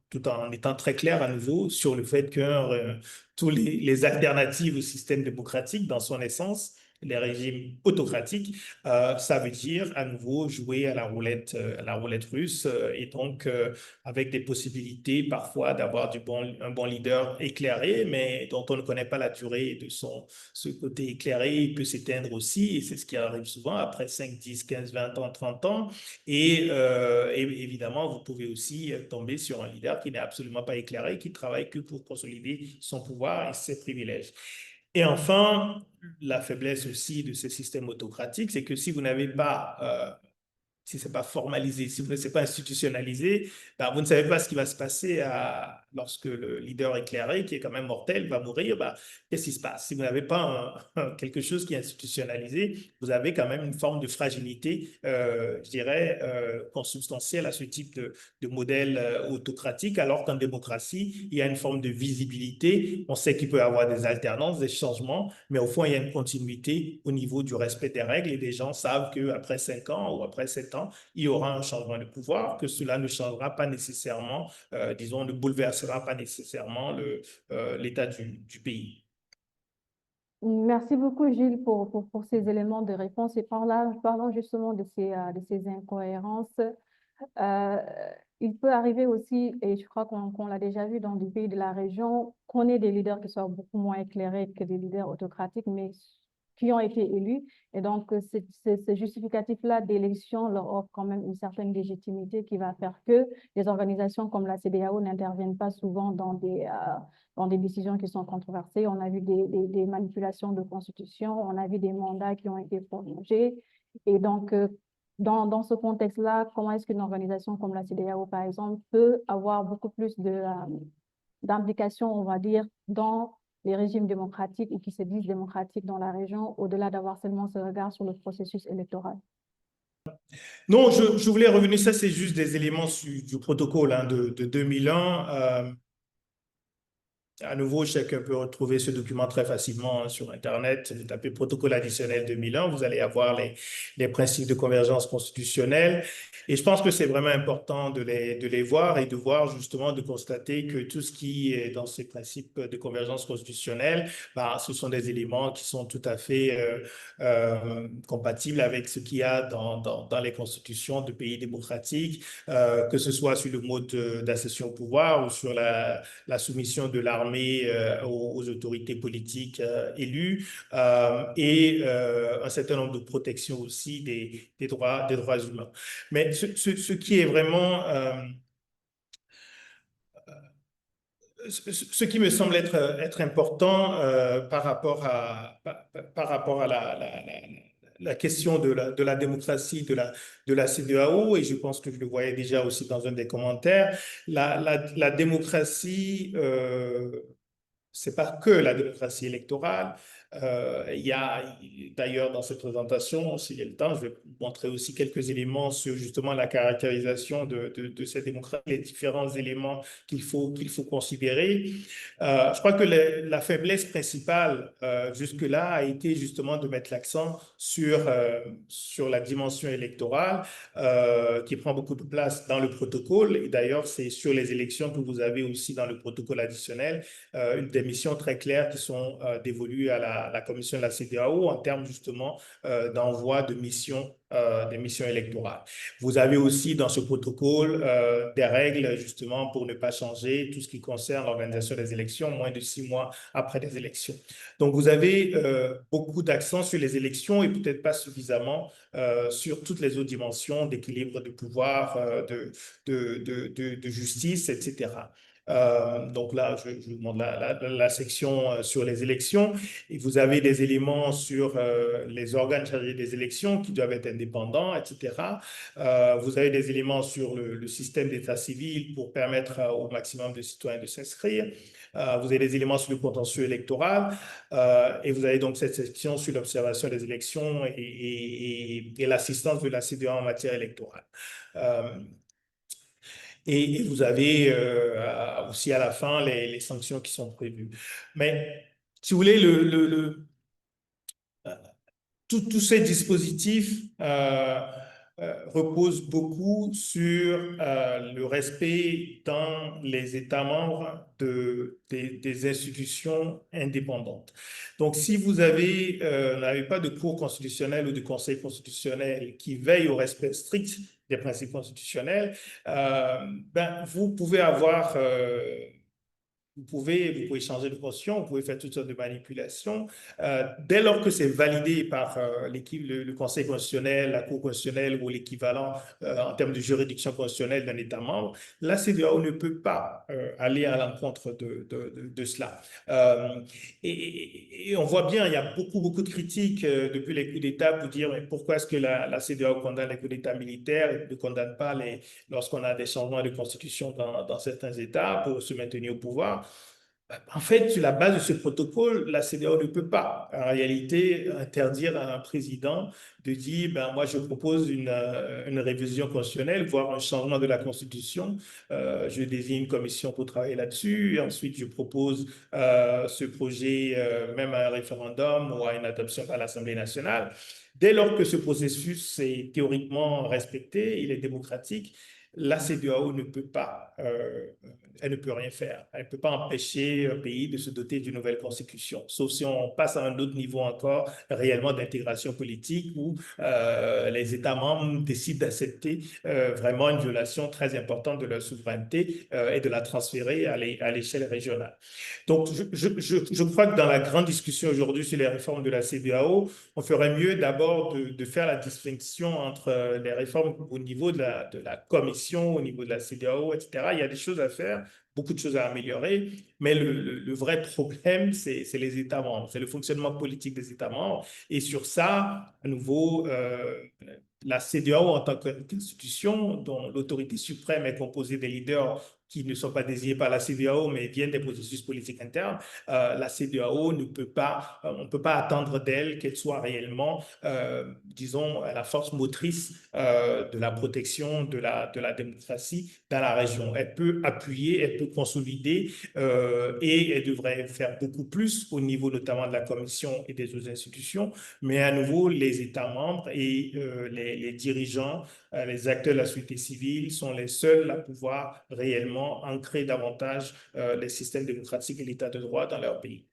étant très clair à nouveau sur le fait que tous les alternatives au système démocratique, dans son essence, les régimes autocratiques, ça veut dire à nouveau jouer à la roulette russe et donc avec des possibilités parfois d'avoir un bon leader éclairé, mais dont on ne connaît pas la durée de ce côté éclairé. Il peut s'éteindre aussi, et c'est ce qui arrive souvent après 5, 10, 15, 20 ans, 30 ans. Et évidemment, vous pouvez aussi tomber sur un leader qui n'est absolument pas éclairé, qui travaille que pour consolider son pouvoir et ses privilèges. Et enfin, la faiblesse aussi de ce système autocratique, c'est que si vous n'avez pas si ce n'est pas formalisé, si ce n'est pas institutionnalisé, ben, vous ne savez pas ce qui va se passer lorsque le leader éclairé, qui est quand même mortel, va mourir. Ben, qu'est-ce qui se passe? Si vous n'avez pas quelque chose qui est institutionnalisé, vous avez quand même une forme de fragilité, je dirais, consubstantielle à ce type de modèle autocratique, alors qu'en démocratie, il y a une forme de visibilité. On sait qu'il peut y avoir des alternances, des changements, mais au fond, il y a une continuité au niveau du respect des règles et les gens savent qu'après 5 ans ou après 7 ans, il y aura un changement de pouvoir, que cela ne changera pas nécessairement, disons, ne bouleversera pas nécessairement l'état du pays. Merci beaucoup, Gilles, pour ces éléments de réponse. Et parlant justement de ces incohérences, il peut arriver aussi, et je crois qu'on l'a déjà vu dans des pays de la région, qu'on ait des leaders qui soient beaucoup moins éclairés que des leaders autocratiques, mais qui ont été élus. Et donc, ce justificatif-là d'élection leur offre quand même une certaine légitimité qui va faire que les organisations comme la CEDEAO n'interviennent pas souvent dans des décisions qui sont controversées. On a vu des manipulations de constitution, on a vu des mandats qui ont été prolongés. Et donc, dans ce contexte-là, comment est-ce qu'une organisation comme la CEDEAO, par exemple, peut avoir beaucoup plus d'implication, on va dire, dans les régimes démocratiques ou qui se disent démocratiques dans la région, au-delà d'avoir seulement ce regard sur le processus électoral? Non, je voulais revenir, ça c'est juste des éléments du protocole de 2001. À nouveau, chacun peut retrouver ce document très facilement sur Internet. Vous tapez protocole additionnel 2001, vous allez avoir les principes de convergence constitutionnelle. Et je pense que c'est vraiment important de les voir et de voir justement, de constater que tout ce qui est dans ces principes de convergence constitutionnelle, bah, ce sont des éléments qui sont tout à fait compatibles avec ce qu'il y a dans les constitutions de pays démocratiques, que ce soit sur le mode d'accession au pouvoir ou sur la soumission de l'armée aux autorités politiques élues et un certain nombre de protections aussi des droits humains. Mais ce qui est vraiment ce qui me semble être important par rapport à la question de la démocratie de la CEDEAO, et je pense que je le voyais déjà aussi dans un des commentaires, la démocratie, c'est pas que la démocratie électorale. Il y a d'ailleurs dans cette présentation, s'il y a le temps, je vais montrer aussi quelques éléments sur justement la caractérisation de cette démocratie, les différents éléments qu'il faut considérer. Je crois que la faiblesse principale jusque-là a été justement de mettre l'accent sur la dimension électorale qui prend beaucoup de place dans le protocole. Et d'ailleurs, c'est sur les élections que vous avez aussi dans le protocole additionnel une des missions très claires qui sont dévolues à la commission de la CEDEAO en termes justement d'envoi de missions, des missions électorales. Vous avez aussi dans ce protocole des règles justement pour ne pas changer tout ce qui concerne l'organisation des élections moins de 6 mois après les élections. Donc vous avez beaucoup d'accent sur les élections et peut-être pas suffisamment sur toutes les autres dimensions d'équilibre de pouvoir, de justice, etc. Donc là, je vous montre la section sur les élections et vous avez des éléments sur les organes chargés des élections qui doivent être indépendants, etc. Vous avez des éléments sur le système d'état civil pour permettre au maximum de citoyens de s'inscrire. Vous avez des éléments sur le contentieux électoral et vous avez donc cette section sur l'observation des élections et l'assistance de la CEDEAO en matière électorale. Et vous avez aussi à la fin les sanctions qui sont prévues. Mais si vous voulez, tous ces dispositifs reposent beaucoup sur le respect dans les États membres des institutions indépendantes. Donc, si vous n'avez pas de cour constitutionnelle ou de conseil constitutionnel qui veille au respect strict des principes constitutionnels, ben, vous pouvez avoir... vous pouvez changer de position, vous pouvez faire toutes sortes de manipulations. Dès lors que c'est validé par le Conseil constitutionnel, la Cour constitutionnelle ou l'équivalent en termes de juridiction constitutionnelle d'un État membre, la CEDEAO ne peut pas aller à l'encontre de cela. Et on voit bien, il y a beaucoup de critiques depuis les coups d'État pour dire mais pourquoi est-ce que la CEDEAO condamne les coups d'État militaires et ne condamne pas lorsqu'on a des changements de constitution dans certains États pour se maintenir au pouvoir. En fait, sur la base de ce protocole, la CEDEAO ne peut pas, en réalité, interdire à un président de dire ben, moi, je propose une révision constitutionnelle, voire un changement de la Constitution. Je désigne une commission pour travailler là-dessus. Et ensuite, je propose ce projet, même à un référendum ou à une adoption par l'Assemblée nationale. Dès lors que ce processus est théoriquement respecté, il est démocratique, la CEDEAO ne peut pas, elle ne peut rien faire. Elle ne peut pas empêcher un pays de se doter d'une nouvelle constitution, sauf si on passe à un autre niveau encore réellement d'intégration politique où les États membres décident d'accepter vraiment une violation très importante de leur souveraineté et de la transférer à l'échelle régionale. Donc, je crois que dans la grande discussion aujourd'hui sur les réformes de la CEDEAO, on ferait mieux d'abord de faire la distinction entre les réformes au niveau de la Commission, au niveau de la CEDEAO, etc. Il y a des choses à faire, beaucoup de choses à améliorer, mais le vrai problème, c'est les États membres, c'est le fonctionnement politique des États membres. Et sur ça, à nouveau, la CEDEAO en tant qu'institution dont l'autorité suprême est composée des leaders qui ne sont pas désignés par la CEDEAO, mais viennent des processus politiques internes, la CEDEAO ne peut pas, on ne peut pas attendre d'elle qu'elle soit réellement, disons, la force motrice de la protection de la démocratie dans la région. Elle peut appuyer, elle peut consolider et elle devrait faire beaucoup plus au niveau notamment de la Commission et des autres institutions, mais à nouveau, les États membres et les dirigeants, les acteurs de la société civile sont les seuls à pouvoir réellement ancrer davantage les systèmes démocratiques et l'état de droit dans leur pays.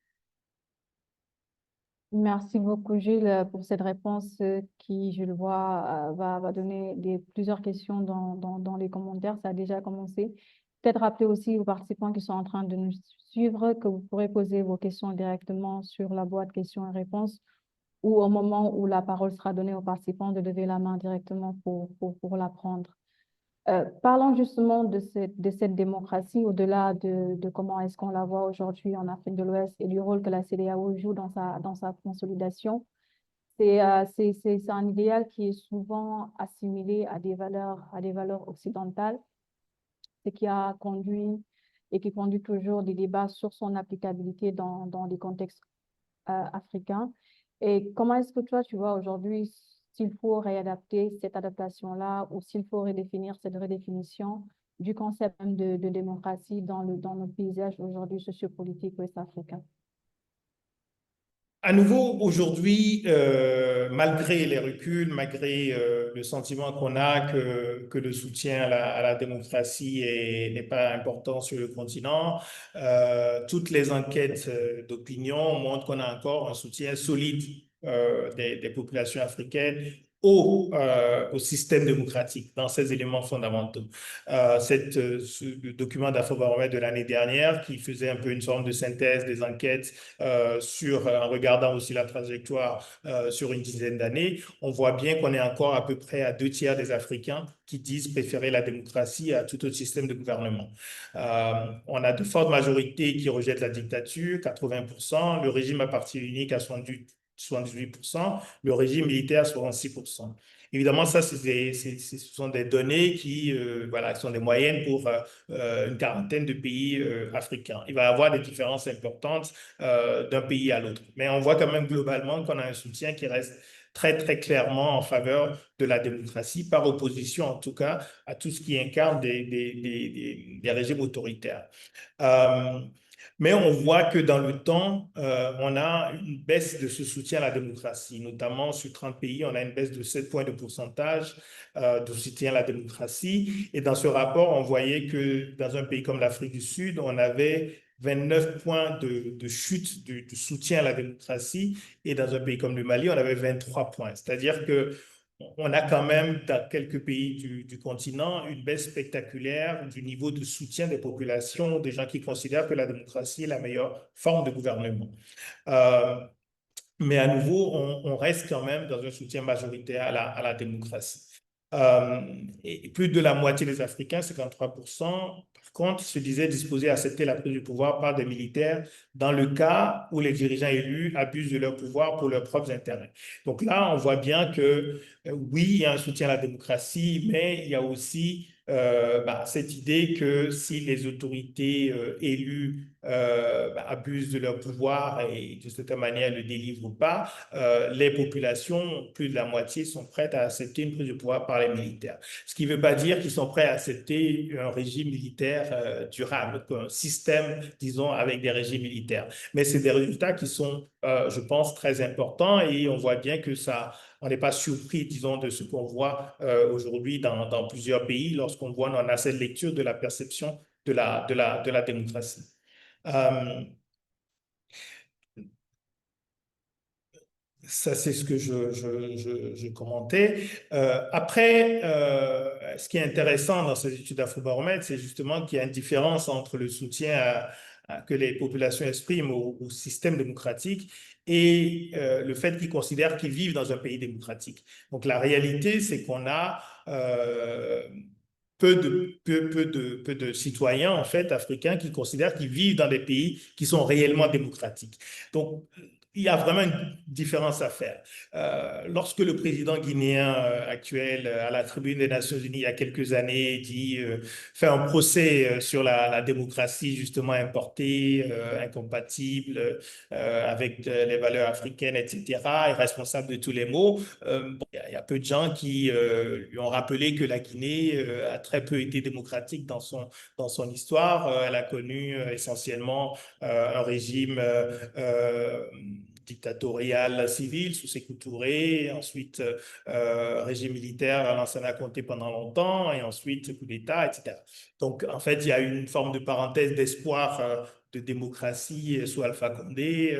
Merci beaucoup, Gilles, pour cette réponse qui, je le vois, va donner plusieurs questions dans les commentaires. Ça a déjà commencé. Peut-être rappeler aussi aux participants qui sont en train de nous suivre que vous pourrez poser vos questions directement sur la boîte questions et réponses ou au moment où la parole sera donnée aux participants de lever la main directement pour la prendre. Parlons justement de cette démocratie au-delà de comment est-ce qu'on la voit aujourd'hui en Afrique de l'Ouest et du rôle que la CEDEAO joue dans sa consolidation. C'est un idéal qui est souvent assimilé à des valeurs occidentales, ce qui a conduit et qui conduit toujours des débats sur son applicabilité dans des contextes africains. Et comment est-ce que toi, tu vois aujourd'hui s'il faut réadapter cette adaptation-là ou s'il faut redéfinir cette redéfinition du concept même de démocratie dans nos paysages aujourd'hui sociopolitiques ouest-africains? À nouveau, aujourd'hui, malgré les reculs, malgré le sentiment qu'on a que le soutien à la démocratie n'est pas important sur le continent, toutes les enquêtes d'opinion montrent qu'on a encore un soutien solide des populations africaines au système démocratique dans ces éléments fondamentaux. Ce document d'Afrobaromètre de l'année dernière qui faisait un peu une forme de synthèse des enquêtes en regardant aussi la trajectoire sur une dizaine d'années, on voit bien qu'on est encore à peu près à 2 tiers des Africains qui disent préférer la démocratie à tout autre système de gouvernement. On a de fortes majorités qui rejettent la dictature, 80%, le régime à parti unique à 78%, le régime militaire 66%. Évidemment, ça, ce sont des données qui voilà, sont des moyennes pour une quarantaine de pays africains. Il va y avoir des différences importantes d'un pays à l'autre. Mais on voit quand même globalement qu'on a un soutien qui reste très, très clairement en faveur de la démocratie, par opposition en tout cas à tout ce qui incarne des régimes autoritaires. Mais on voit que dans le temps, on a une baisse de ce soutien à la démocratie, notamment sur 30 pays, on a une baisse de 7 points de pourcentage de soutien à la démocratie. Et dans ce rapport, on voyait que dans un pays comme l'Afrique du Sud, on avait 29 points de chute du soutien à la démocratie, et dans un pays comme le Mali, on avait 23 points. C'est-à-dire que on a quand même, dans quelques pays du continent, une baisse spectaculaire du niveau de soutien des populations, des gens qui considèrent que la démocratie est la meilleure forme de gouvernement. Mais à nouveau, on reste quand même dans un soutien majoritaire à la démocratie. Et plus de la moitié des Africains, 53%, par contre, se disaient disposés à accepter la prise du pouvoir par des militaires dans le cas où les dirigeants élus abusent de leur pouvoir pour leurs propres intérêts. Donc là, on voit bien que oui, il y a un soutien à la démocratie, mais il y a aussi cette idée que si les autorités élues abusent de leur pouvoir et de cette manière ne le délivrent pas, les populations, plus de la moitié, sont prêtes à accepter une prise de pouvoir par les militaires. Ce qui ne veut pas dire qu'ils sont prêts à accepter un régime militaire durable, un système, disons, avec des régimes militaires. Mais c'est des résultats qui sont, je pense, très importants, et on voit bien que ça, on n'est pas surpris, disons, de ce qu'on voit aujourd'hui dans plusieurs pays lorsqu'on voit, on a cette lecture de la perception de la démocratie. Ça, c'est ce que je commentais. Après, ce qui est intéressant dans ces études d'Afrobaromètre, c'est justement qu'il y a une différence entre le soutien que les populations expriment au système démocratique et le fait qu'ils considèrent qu'ils vivent dans un pays démocratique. Donc, la réalité, c'est qu'on a peu de citoyens, en fait, africains qui considèrent qu'ils vivent dans des pays qui sont réellement démocratiques. Donc, il y a vraiment différence à faire. Lorsque le président guinéen actuel, à la tribune des Nations Unies il y a quelques années, fait un procès sur la démocratie justement importée, incompatible avec les valeurs africaines, etc., et responsable de tous les maux, il y a peu de gens qui lui ont rappelé que la Guinée a très peu été démocratique dans son histoire. Elle a connu essentiellement un régime dictatorial civil sous Sékou Touré, ensuite régime militaire à Lansana Conté pendant longtemps, et ensuite coup d'État, etc. Donc, en fait, il y a eu une forme de parenthèse d'espoir de démocratie sous Alpha Condé,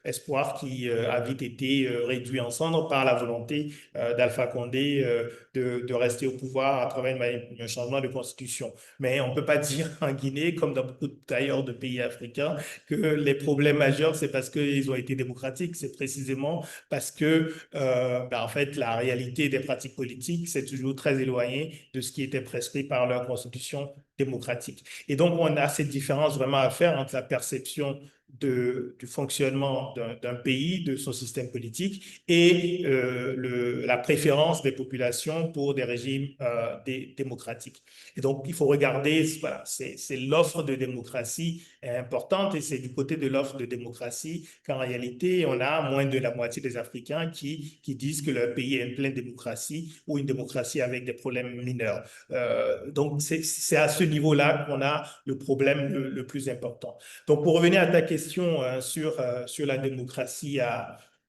espoir qui a vite été réduit en cendres par la volonté d'Alpha Condé de rester au pouvoir à travers un changement de constitution. Mais on ne peut pas dire en Guinée, comme dans beaucoup d'ailleurs de pays africains, que les problèmes majeurs, c'est parce qu'ils ont été démocratiques. C'est précisément parce que, en fait, la réalité des pratiques politiques, c'est toujours très éloigné de ce qui était prescrit par leur constitution démocratique. Et donc, on a cette différence vraiment à faire entre la perception du fonctionnement d'un pays, de son système politique, et la préférence des populations pour des régimes démocratiques. Et donc, il faut regarder, voilà, c'est l'offre de démocratie est importante, et c'est du côté de l'offre de démocratie qu'en réalité, on a moins de la moitié des Africains qui disent que leur pays est une pleine démocratie ou une démocratie avec des problèmes mineurs. Donc, c'est à ce niveau-là qu'on a le problème le plus important. Donc, pour revenir à ta question sur la démocratie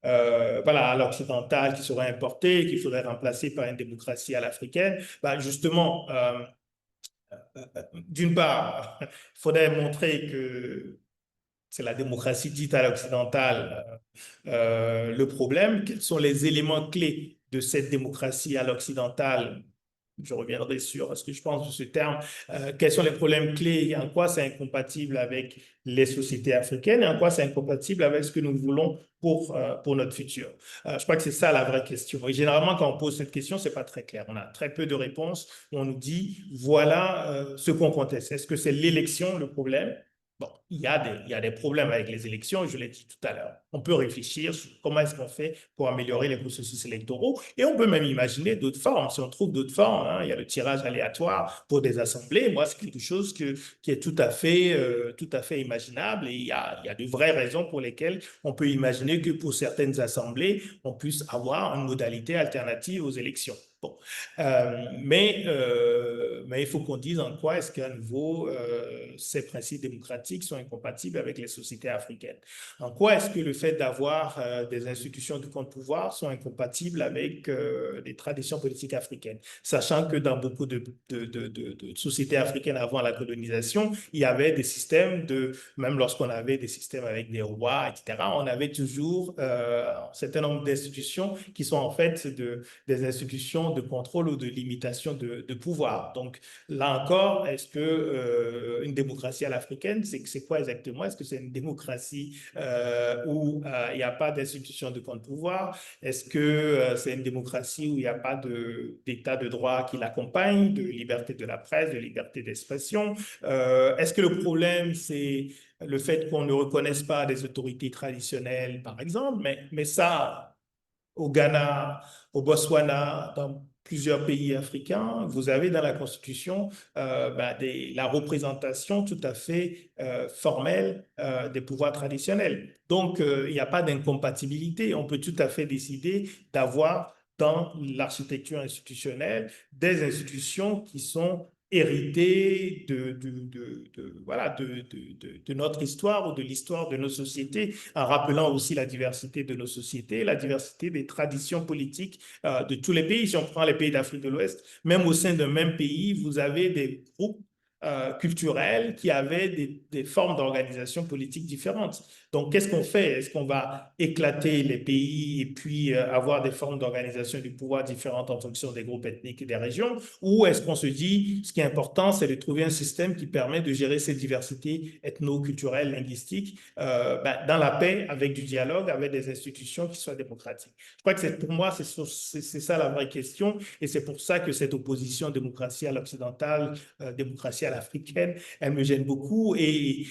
voilà, à l'occidental qui serait importée, qu'il faudrait remplacer par une démocratie à l'africaine, justement, d'une part, il faudrait montrer que c'est la démocratie dite à l'occidentale le problème. Quels sont les éléments clés de cette démocratie à l'occidentale? Je reviendrai sur ce que je pense de ce terme. Quels sont les problèmes clés et en quoi c'est incompatible avec les sociétés africaines et en quoi c'est incompatible avec ce que nous voulons pour notre futur? Je crois que c'est ça la vraie question. Et généralement, quand on pose cette question, ce n'est pas très clair. On a très peu de réponses où on nous dit, voilà ce qu'on conteste. Est-ce que c'est l'élection le problème? Bon, il y a des problèmes avec les élections, je l'ai dit tout à l'heure. On peut réfléchir sur comment est-ce qu'on fait pour améliorer les processus électoraux et on peut même imaginer d'autres formes. Si on trouve d'autres formes, hein, il y a le tirage aléatoire pour des assemblées. Moi, c'est quelque chose qui est tout à fait imaginable et il y a de vraies raisons pour lesquelles on peut imaginer que pour certaines assemblées, on puisse avoir une modalité alternative aux élections. Bon. Mais il faut qu'on dise en quoi est-ce qu'à nouveau ces principes démocratiques sont incompatibles avec les sociétés africaines. En quoi est-ce que le fait d'avoir des institutions de contre-pouvoir sont incompatibles avec les traditions politiques africaines, sachant que dans beaucoup de sociétés africaines avant la colonisation, il y avait des systèmes même lorsqu'on avait des systèmes avec des rois, etc., on avait toujours un certain nombre d'institutions qui sont en fait des institutions de contrôle ou de limitation de pouvoir. Donc, là encore, est-ce que une démocratie à l'africaine, c'est quoi exactement? Est-ce que c'est une démocratie où il n'y a pas d'institution de contre-pouvoir? Est-ce que c'est une démocratie où il n'y a pas d'état de droit qui l'accompagne, de liberté de la presse, de liberté d'expression? Est-ce que le problème, c'est le fait qu'on ne reconnaisse pas des autorités traditionnelles, par exemple? Mais ça, au Ghana, au Botswana, dans plusieurs pays africains, vous avez dans la Constitution la représentation tout à fait formelle des pouvoirs traditionnels. Donc, il n'y a pas d'incompatibilité. On peut tout à fait décider d'avoir dans l'architecture institutionnelle des institutions qui sont héritées voilà, de notre histoire ou de l'histoire de nos sociétés, en rappelant aussi la diversité de nos sociétés, la diversité des traditions politiques de tous les pays. Si on prend les pays d'Afrique de l'Ouest, même au sein d'un même pays, vous avez des groupes culturels qui avaient des formes d'organisation politique différentes. Donc, qu'est-ce qu'on fait? Est-ce qu'on va éclater les pays et puis avoir des formes d'organisation du pouvoir différentes en fonction des groupes ethniques et des régions? Ou est-ce qu'on se dit, ce qui est important, c'est de trouver un système qui permet de gérer ces diversités ethno-culturelles, linguistiques, dans la paix, avec du dialogue, avec des institutions qui soient démocratiques? Je crois que pour moi, c'est ça la vraie question. Et c'est pour ça que cette opposition démocratie à l'occidentale, démocratie à l'africaine, elle me gêne beaucoup. Et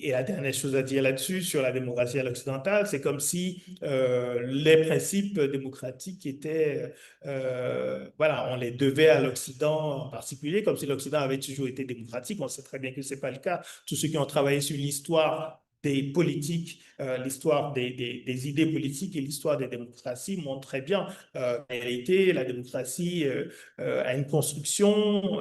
la dernière chose à dire là-dessus, sur la démocratie à l'occidentale, c'est comme si les principes démocratiques étaient, voilà, on les devait à l'Occident en particulier, comme si l'Occident avait toujours été démocratique. On sait très bien que ce n'est pas le cas. Tous ceux qui ont travaillé sur l'histoire des politiques, l'histoire des idées politiques et l'histoire des démocraties montrent très bien en réalité, la démocratie a une construction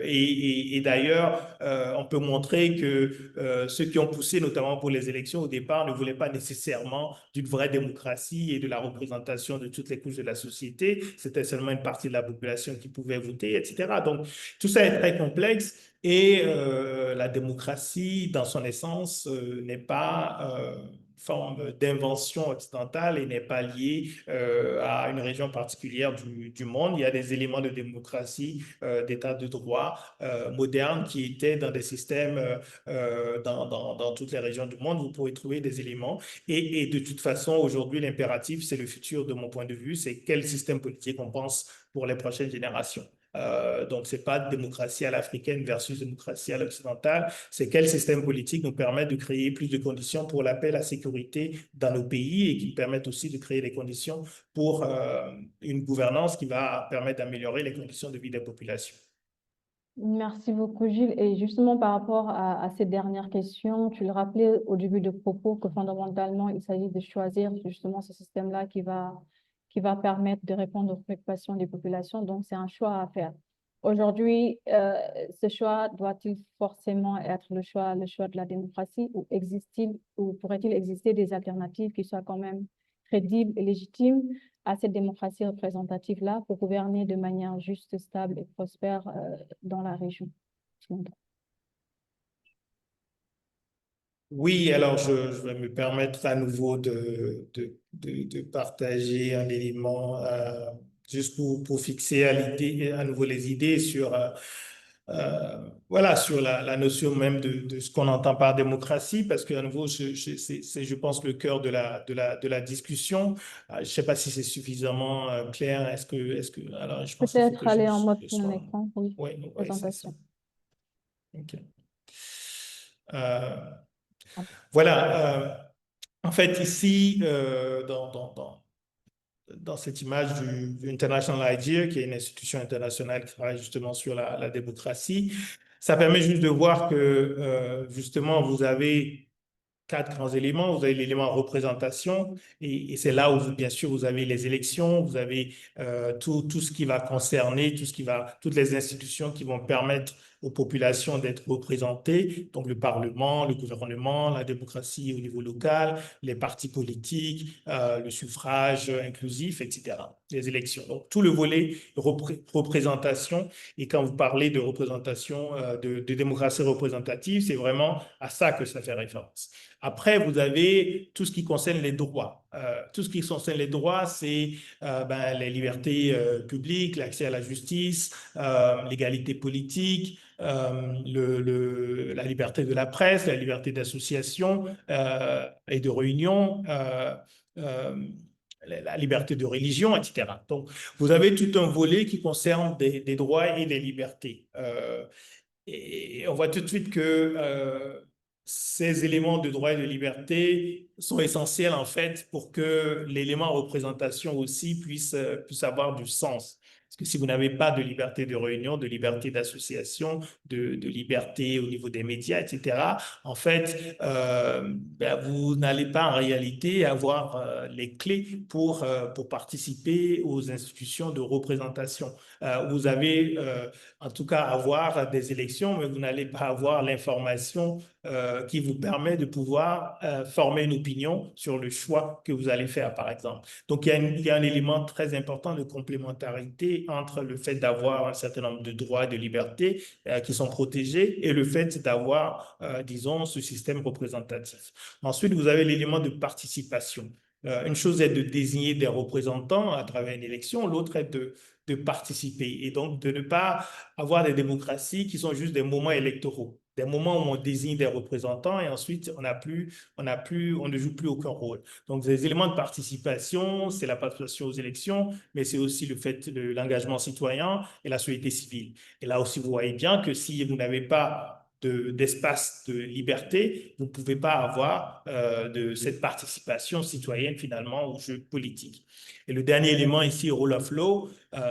et d'ailleurs, on peut montrer que ceux qui ont poussé, notamment pour les élections au départ, ne voulaient pas nécessairement d'une vraie démocratie et de la représentation de toutes les couches de la société. C'était seulement une partie de la population qui pouvait voter, etc. Donc, tout ça est très complexe. Et la démocratie, dans son essence, n'est pas forme d'invention occidentale et n'est pas liée à une région particulière du monde. Il y a des éléments de démocratie, d'état de droit moderne qui étaient dans des systèmes dans toutes les régions du monde. Vous pourrez trouver des éléments. Et de toute façon, aujourd'hui, l'impératif, c'est le futur de mon point de vue, c'est quel système politique on pense pour les prochaines générations. Donc, ce n'est pas démocratie à l'africaine versus démocratie à l'occidentale, c'est quel système politique nous permet de créer plus de conditions pour la paix, la sécurité dans nos pays et qui permettent aussi de créer des conditions pour une gouvernance qui va permettre d'améliorer les conditions de vie des populations. Merci beaucoup, Gilles. Et justement, par rapport à ces dernières questions, tu le rappelais au début de propos que fondamentalement, il s'agit de choisir justement ce système-là qui va permettre de répondre aux préoccupations des populations. Donc, c'est un choix à faire. Aujourd'hui, ce choix doit-il forcément être le choix de la démocratie ou pourrait-il exister des alternatives qui soient quand même crédibles et légitimes à cette démocratie représentative-là pour gouverner de manière juste, stable et prospère dans la région? Oui, alors je vais me permettre à nouveau de partager un élément juste pour fixer à nouveau les idées sur, voilà, sur la notion même de ce qu'on entend par démocratie, parce qu'à nouveau, c'est, je pense, le cœur de la discussion. Je ne sais pas si c'est suffisamment clair. Alors, je pense qu'il faut Peut-être que aller en mode je plein sois. écran, oui, Oui, oui, c'est ça. présentation. OK. Voilà. En fait, ici, dans cette image du International IDEA, qui est une institution internationale qui travaille justement sur la démocratie, ça permet juste de voir que, justement, vous avez quatre grands éléments. Vous avez l'élément représentation, et c'est là où, bien sûr, vous avez les élections, vous avez tout ce qui va concerner, toutes les institutions qui vont permettre aux populations d'être représentées, donc le Parlement, le gouvernement, la démocratie au niveau local, les partis politiques, le suffrage inclusif, etc., les élections. Donc, tout le volet représentation, et quand vous parlez de représentation, de démocratie représentative, c'est vraiment à ça que ça fait référence. Après, vous avez tout ce qui concerne les droits. Tout ce qui concerne les droits, c'est les libertés publiques, l'accès à la justice, l'égalité politique, la liberté de la presse, la liberté d'association et de réunion, la liberté de religion, etc. Donc, vous avez tout un volet qui concerne des droits et des libertés. Et on voit tout de suite que ces éléments de droit et de liberté sont essentiels en fait pour que l'élément représentation aussi puisse avoir du sens. Parce que si vous n'avez pas de liberté de réunion, de liberté d'association, de liberté au niveau des médias, etc., en fait, vous n'allez pas en réalité avoir les clés pour participer aux institutions de représentation. Vous avez en tout cas avoir des élections, mais vous n'allez pas avoir l'information qui vous permet de pouvoir former une opinion sur le choix que vous allez faire, par exemple. Donc, il y a un élément très important de complémentarité entre le fait d'avoir un certain nombre de droits et de libertés qui sont protégés et le fait d'avoir, disons, ce système représentatif. Ensuite, vous avez l'élément de participation. Une chose est de désigner des représentants à travers une élection, l'autre est de participer et donc de ne pas avoir des démocraties qui sont juste des moments électoraux. des moments où on désigne des représentants et ensuite on ne joue plus aucun rôle. Donc, les éléments de participation, c'est la participation aux élections, mais c'est aussi le fait de l'engagement citoyen et la société civile. Et là aussi, vous voyez bien que si vous n'avez pas d'espace de liberté, vous ne pouvez pas avoir de cette participation citoyenne finalement au jeu politique. Et le dernier élément ici, rule of law,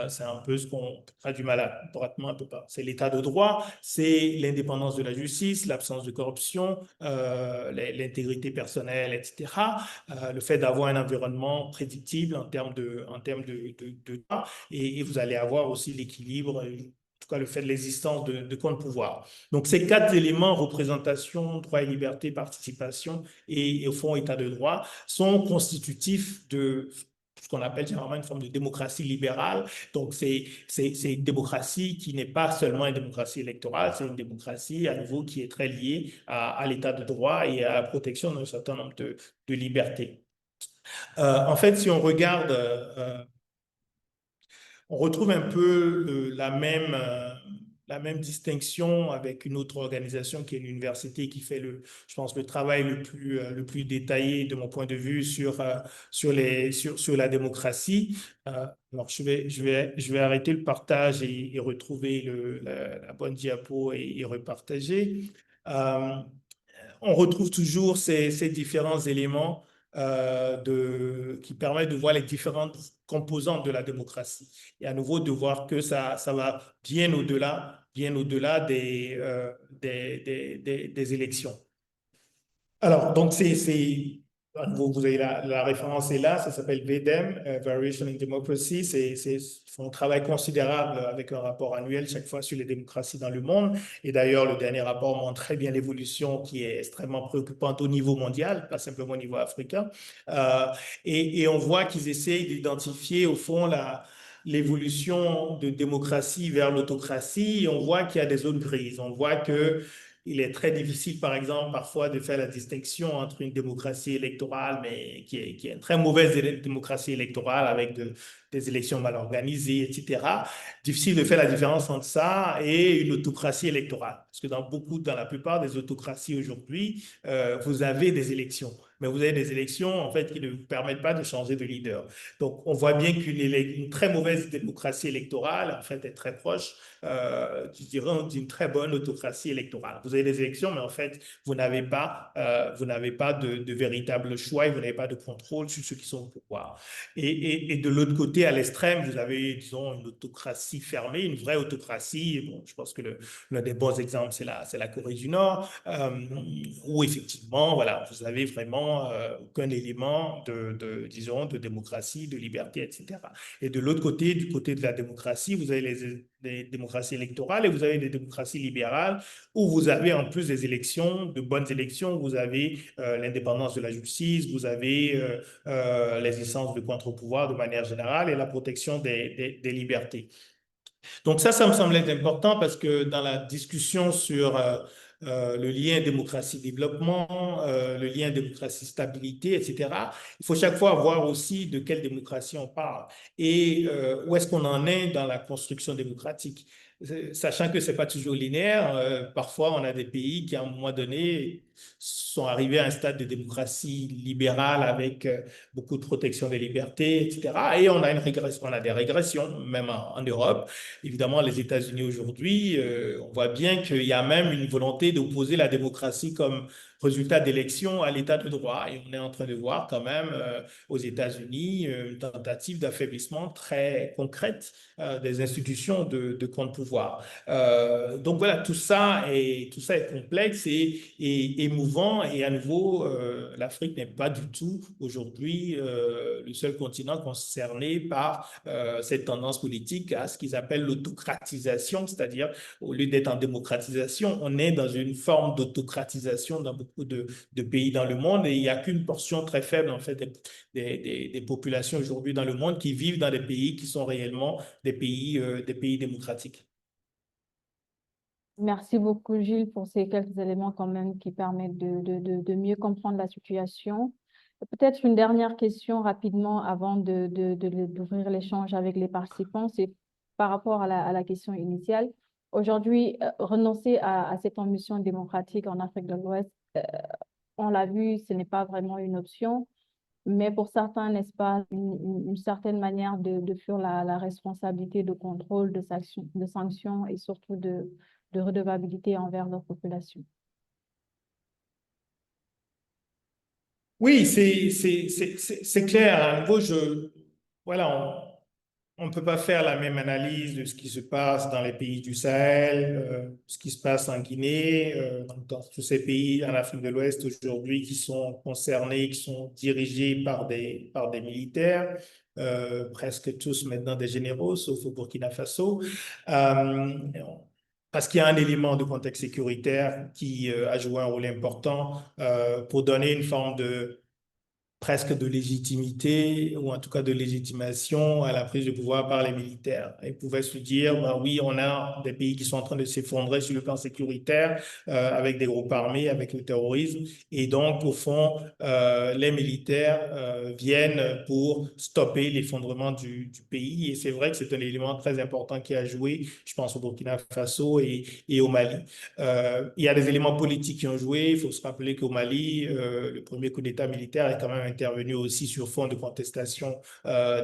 c'est un peu ce qu'on traduit maladroitement un peu pas. C'est l'état de droit, c'est l'indépendance de la justice, l'absence de corruption, l'intégrité personnelle, etc. Le fait d'avoir un environnement prédictible en termes de droit, et vous allez avoir aussi l'équilibre, en tout cas le fait de l'existence de comptes pouvoir. Donc ces 4 éléments, représentation, droit et liberté, participation et au fond état de droit, sont constitutifs de ce qu'on appelle généralement une forme de démocratie libérale. Donc c'est une démocratie qui n'est pas seulement une démocratie électorale, c'est une démocratie à nouveau qui est très liée à l'état de droit et à la protection d'un certain nombre de libertés. En fait, si on regarde on retrouve un peu la même distinction avec une autre organisation qui est l'université qui fait, je pense, le travail le plus détaillé de mon point de vue sur la démocratie. Alors, je vais arrêter le partage et retrouver la bonne diapo et repartager. On retrouve toujours ces différents éléments qui permettent de voir les différentes composantes de la démocratie. Et à nouveau, de voir que ça va bien au-delà des élections. Alors, donc, vous avez la référence est là, ça s'appelle VDEM, Variation in Democracy. Ils font un travail considérable avec un rapport annuel chaque fois sur les démocraties dans le monde. Et d'ailleurs, le dernier rapport montre très bien l'évolution qui est extrêmement préoccupante au niveau mondial, pas simplement au niveau africain. Et on voit qu'ils essayent d'identifier au fond l'évolution de démocratie vers l'autocratie. Et on voit qu'il y a des zones grises. On voit que il est très difficile, par exemple, parfois de faire la distinction entre une démocratie électorale, mais qui est une très mauvaise démocratie électorale avec des élections mal organisées, etc. Difficile de faire la différence entre ça et une autocratie électorale. Parce que dans la plupart des autocraties aujourd'hui, vous avez des élections. Mais vous avez des élections, en fait, qui ne vous permettent pas de changer de leader. Donc, on voit bien qu'une très mauvaise démocratie électorale, en fait, est très proche, je dirais, d'une très bonne autocratie électorale. Vous avez des élections, mais en fait, vous n'avez pas de véritable choix et vous n'avez pas de contrôle sur ceux qui sont au pouvoir. Et de l'autre côté, à l'extrême, vous avez, disons, une autocratie fermée, une vraie autocratie. Bon, je pense que l'un des bons exemples, c'est la Corée du Nord, où effectivement, voilà, vous avez vraiment aucun élément disons, de démocratie, de liberté, etc. Et de l'autre côté, du côté de la démocratie, vous avez les démocraties électorales et vous avez des démocraties libérales où vous avez en plus des élections, de bonnes élections, vous avez l'indépendance de la justice, vous avez l'existence de contre-pouvoirs de manière générale et la protection des libertés. Donc ça me semblait important parce que dans la discussion sur le lien démocratie-développement, le lien démocratie-stabilité, etc., il faut chaque fois voir aussi de quelle démocratie on parle et où est-ce qu'on en est dans la construction démocratique. Sachant que ce n'est pas toujours linéaire, parfois on a des pays qui à un moment donné sont arrivés à un stade de démocratie libérale avec beaucoup de protection des libertés, etc. Et on a des régressions, même en Europe. Évidemment, les États-Unis aujourd'hui, on voit bien qu'il y a même une volonté d'opposer la démocratie comme résultat d'élections à l'état de droit. Et on est en train de voir quand même aux États-Unis une tentative d'affaiblissement très concrète des institutions de contre-pouvoir. Donc voilà, tout ça est complexe et émouvant. Et à nouveau, l'Afrique n'est pas du tout aujourd'hui le seul continent concerné par cette tendance politique à ce qu'ils appellent l'autocratisation, c'est-à-dire au lieu d'être en démocratisation, on est dans une forme d'autocratisation dans beaucoup de pays dans le monde et il n'y a qu'une portion très faible en fait des populations aujourd'hui dans le monde qui vivent dans des pays qui sont réellement des pays démocratiques. Merci beaucoup, Gilles, pour ces quelques éléments quand même qui permettent de mieux comprendre la situation. Peut-être une dernière question rapidement avant d'ouvrir l'échange avec les participants, c'est par rapport à la question initiale. Aujourd'hui, renoncer à cette ambition démocratique en Afrique de l'Ouest, on l'a vu, ce n'est pas vraiment une option. Mais pour certains, n'est-ce pas, une certaine manière de fuir la responsabilité de contrôle, de sanctions et surtout de redevabilité envers leur population. Oui, c'est clair. À nouveau, voilà, on ne peut pas faire la même analyse de ce qui se passe dans les pays du Sahel, ce qui se passe en Guinée, dans tous ces pays en Afrique de l'Ouest aujourd'hui qui sont concernés, qui sont dirigés par des militaires, presque tous maintenant des généraux, sauf au Burkina Faso. Euh, Parce qu'il y a un élément de contexte sécuritaire qui a joué un rôle important pour donner une forme de presque de légitimité, ou en tout cas de légitimation à la prise de pouvoir par les militaires. Ils pouvaient se dire, ben oui, on a des pays qui sont en train de s'effondrer sur le plan sécuritaire, avec des groupes armés, avec le terrorisme, et donc, au fond, les militaires viennent pour stopper l'effondrement du pays, et c'est vrai que c'est un élément très important qui a joué, je pense au Burkina Faso et au Mali. Il y a des éléments politiques qui ont joué. Il faut se rappeler qu'au Mali, le premier coup d'État militaire est quand même intervenu aussi sur fond de contestation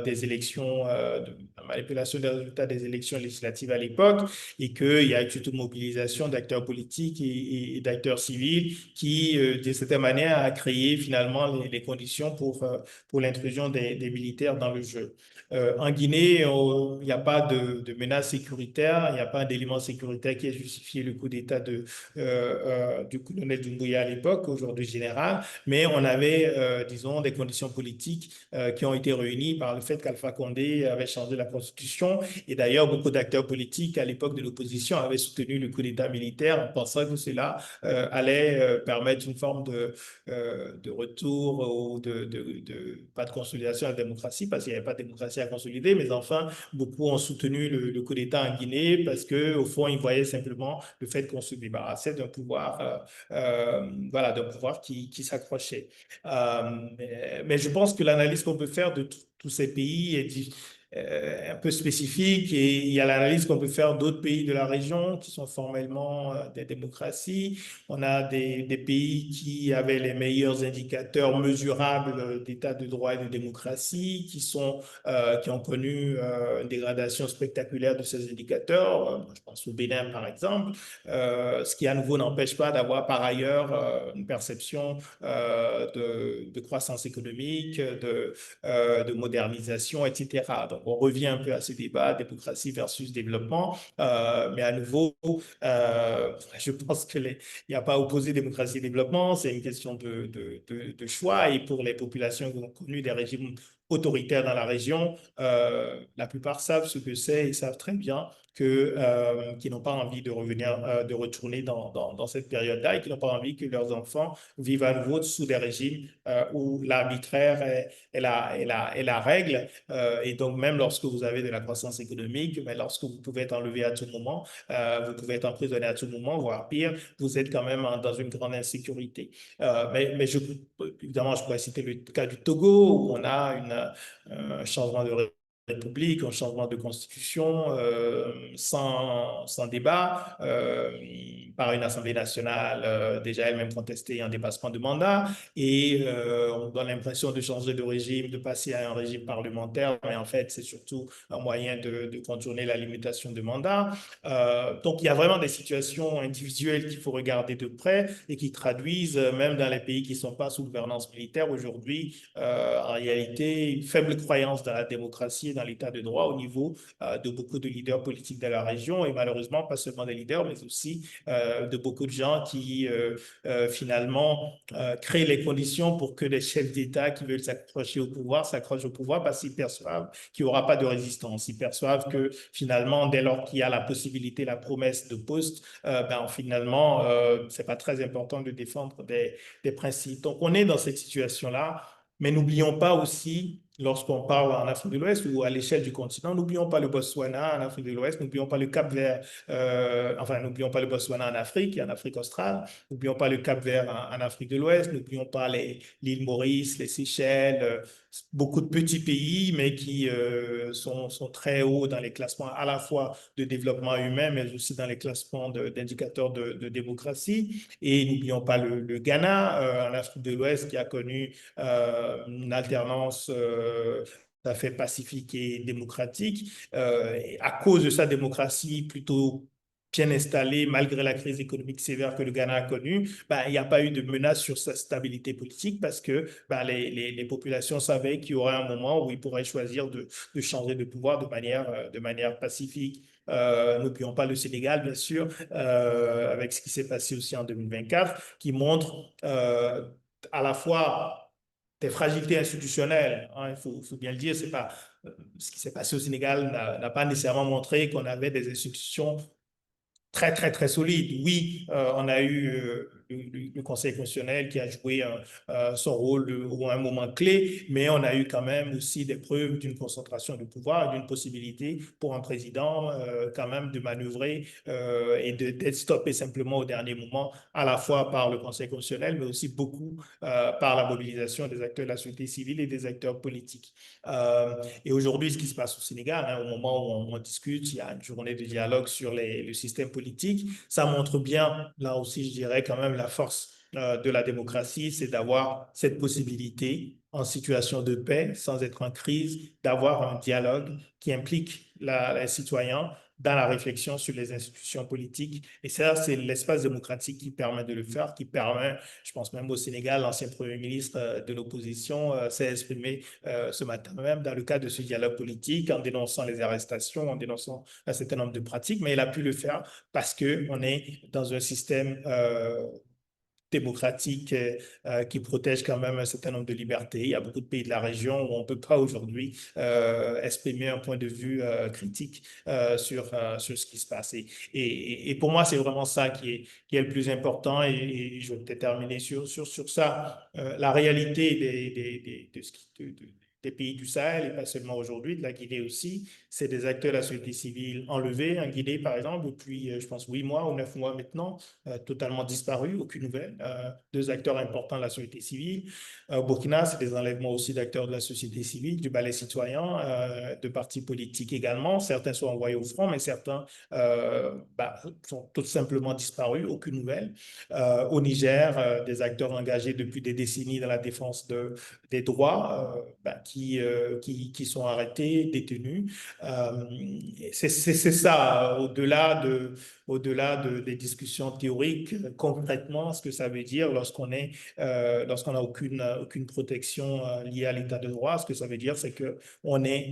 des élections, de la manipulation des résultats des élections législatives à l'époque, et qu'il y a eu toute une mobilisation d'acteurs politiques et d'acteurs civils qui, de cette manière, a créé finalement les conditions pour l'intrusion des militaires dans le jeu. En Guinée, il n'y a pas de menace sécuritaire, il n'y a pas d'élément sécuritaire qui ait justifié le coup d'État du colonel Doumbouya à l'époque, aujourd'hui général, mais on avait, disons, des conditions politiques qui ont été réunies par le fait qu'Alpha Condé avait changé la constitution. Et d'ailleurs, beaucoup d'acteurs politiques à l'époque de l'opposition avaient soutenu le coup d'État militaire en pensant que cela allait permettre une forme de retour ou pas de consolidation à la démocratie, parce qu'il n'y avait pas de démocratie à consolider, mais enfin, beaucoup ont soutenu le coup d'État en Guinée parce qu'au fond, ils voyaient simplement le fait qu'on se débarrassait d'un pouvoir, voilà, d'un pouvoir qui s'accrochait. Mais je pense que l'analyse qu'on peut faire de tous ces pays est un peu spécifique, et il y a l'analyse qu'on peut faire d'autres pays de la région qui sont formellement des démocraties. On a des pays qui avaient les meilleurs indicateurs mesurables d'état de droit et de démocratie, qui ont connu une dégradation spectaculaire de ces indicateurs. Je pense au Bénin, par exemple, ce qui à nouveau n'empêche pas d'avoir par ailleurs une perception de croissance économique, de modernisation, etc. Donc, on revient un peu à ce débat, démocratie versus développement, mais à nouveau, je pense qu'il n'y a pas à opposer démocratie et développement, c'est une question de choix, et pour les populations qui ont connu des régimes autoritaires dans la région, la plupart savent ce que c'est et savent très bien qui n'ont pas envie de revenir, de retourner dans cette période-là, et qui n'ont pas envie que leurs enfants vivent à nouveau sous des régimes où l'arbitraire est la règle. Et donc, même lorsque vous avez de la croissance économique, mais lorsque vous pouvez être enlevé à tout moment, vous pouvez être emprisonné à tout moment, voire pire, vous êtes quand même dans une grande insécurité. Évidemment, je pourrais citer le cas du Togo, où on a un changement de République, un changement de constitution sans débat, par une Assemblée nationale déjà elle-même contestée en dépassement de mandat, et on donne l'impression de changer de régime, de passer à un régime parlementaire, mais en fait c'est surtout un moyen de contourner la limitation de mandat. Donc il y a vraiment des situations individuelles qu'il faut regarder de près et qui traduisent, même dans les pays qui ne sont pas sous gouvernance militaire aujourd'hui, en réalité une faible croyance dans la démocratie et dans l'état de droit au niveau de beaucoup de leaders politiques de la région, et malheureusement pas seulement des leaders, mais aussi de beaucoup de gens qui finalement créent les conditions pour que les chefs d'État qui veulent s'accrocher au pouvoir s'accrochent au pouvoir, parce qu'ils perçoivent qu'il n'y aura pas de résistance. Ils perçoivent que finalement, dès lors qu'il y a la possibilité, la promesse de poste, finalement, c'est pas très important de défendre des principes. Donc, on est dans cette situation-là, mais n'oublions pas aussi lorsqu'on parle en Afrique de l'Ouest ou à l'échelle du continent. N'oublions pas le Botswana en Afrique de l'Ouest, n'oublions pas le Cap-Vert, enfin, n'oublions pas le Botswana en Afrique et en Afrique australe, n'oublions pas le Cap-Vert en Afrique de l'Ouest, n'oublions pas l'île Maurice, les Seychelles, beaucoup de petits pays, mais qui sont très hauts dans les classements à la fois de développement humain, mais aussi dans les classements d'indicateurs de démocratie. Et n'oublions pas le Ghana en Afrique de l'Ouest qui a connu une alternance tout à fait pacifique et démocratique. Et à cause de sa démocratie plutôt bien installée, malgré la crise économique sévère que le Ghana a connue, ben, il n'y a pas eu de menace sur sa stabilité politique parce que ben, les populations savaient qu'il y aurait un moment où ils pourraient choisir de changer de pouvoir de manière pacifique. N'oublions pas le Sénégal, bien sûr, avec ce qui s'est passé aussi en 2024, qui montre à la fois des fragilités institutionnelles, hein, faut bien le dire, c'est pas, ce qui s'est passé au Sénégal n'a pas nécessairement montré qu'on avait des institutions très, très, très solide. Oui, on a eu le Conseil constitutionnel qui a joué son rôle à un moment clé, mais on a eu quand même aussi des preuves d'une concentration de pouvoir, d'une possibilité pour un président quand même de manœuvrer et d'être stoppé simplement au dernier moment, à la fois par le Conseil constitutionnel, mais aussi beaucoup par la mobilisation des acteurs de la société civile et des acteurs politiques. Et aujourd'hui, ce qui se passe au Sénégal, hein, au moment où on discute, il y a une journée de dialogue sur le système politique. Ça montre bien, là aussi, je dirais quand même la force de la démocratie, c'est d'avoir cette possibilité en situation de paix, sans être en crise, d'avoir un dialogue qui implique les citoyens dans la réflexion sur les institutions politiques. Et ça, c'est l'espace démocratique qui permet de le faire, qui permet, je pense même au Sénégal, l'ancien Premier ministre de l'opposition s'est exprimé ce matin même dans le cadre de ce dialogue politique en dénonçant les arrestations, en dénonçant un certain nombre de pratiques, mais il a pu le faire parce qu'on est dans un système démocratique qui protège quand même un certain nombre de libertés. Il y a beaucoup de pays de la région où on ne peut pas aujourd'hui exprimer un point de vue critique sur ce qui se passe. Et pour moi, c'est vraiment ça qui est le plus important. Et je vais peut-être terminer sur ça. La réalité des pays du Sahel, et pas seulement aujourd'hui, de la Guinée aussi, c'est des acteurs de la société civile enlevés. En Guinée, par exemple, depuis, je pense, 8 mois ou 9 mois maintenant, totalement disparu, aucune nouvelle. Deux acteurs importants de la société civile. Burkina, c'est des enlèvements aussi d'acteurs de la société civile, du ballet citoyen, de partis politiques également. Certains sont envoyés au front, mais certains sont tout simplement disparus, aucune nouvelle. Au Niger, des acteurs engagés depuis des décennies dans la défense des droits qui sont arrêtés, détenus. C'est ça, au-delà des discussions théoriques, concrètement, ce que ça veut dire lorsqu'on n'a aucune protection liée à l'état de droit, ce que ça veut dire, c'est que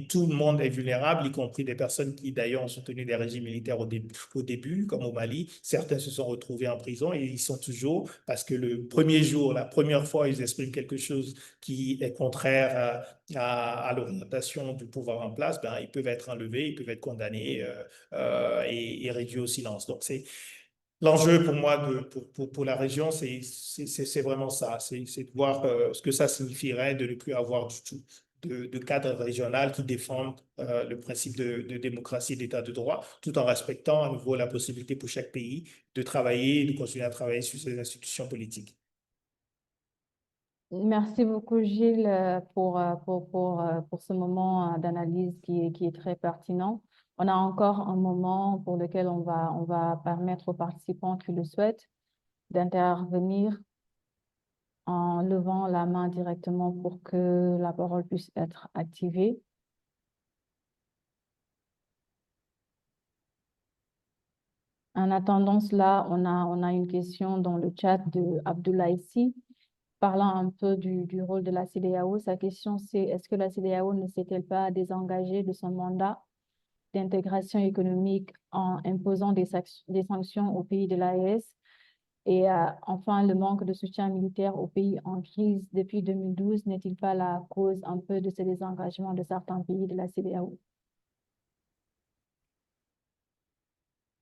tout le monde est vulnérable, y compris des personnes qui d'ailleurs ont soutenu des régimes militaires au début, comme au Mali. Certains se sont retrouvés en prison et ils sont toujours, parce que le premier jour, la première fois, ils expriment quelque chose qui est contraire à l'orientation du pouvoir en place, ben, ils peuvent être enlevés, ils peuvent être condamnés et réduits au silence. Donc, c'est l'enjeu pour moi, pour la région, c'est vraiment ça, c'est de voir ce que ça signifierait de ne plus avoir du tout de cadre régional qui défendent le principe de démocratie et d'état de droit, tout en respectant à nouveau la possibilité pour chaque pays de travailler, de continuer à travailler sur ses institutions politiques. Merci beaucoup, Gilles, pour ce moment d'analyse qui est très pertinent. On a encore un moment pour lequel on va permettre aux participants qui le souhaitent d'intervenir en levant la main directement pour que la parole puisse être activée. En attendant cela, on a une question dans le chat de Abdoulaye Sy, parlant un peu du rôle de la CEDEAO. Sa question, c'est est-ce que la CEDEAO ne s'est-elle pas désengagée de son mandat d'intégration économique en imposant des sanctions aux pays de l'AES? Et enfin, le manque de soutien militaire aux pays en crise depuis 2012 n'est-il pas la cause un peu de ce désengagement de certains pays de la CEDEAO?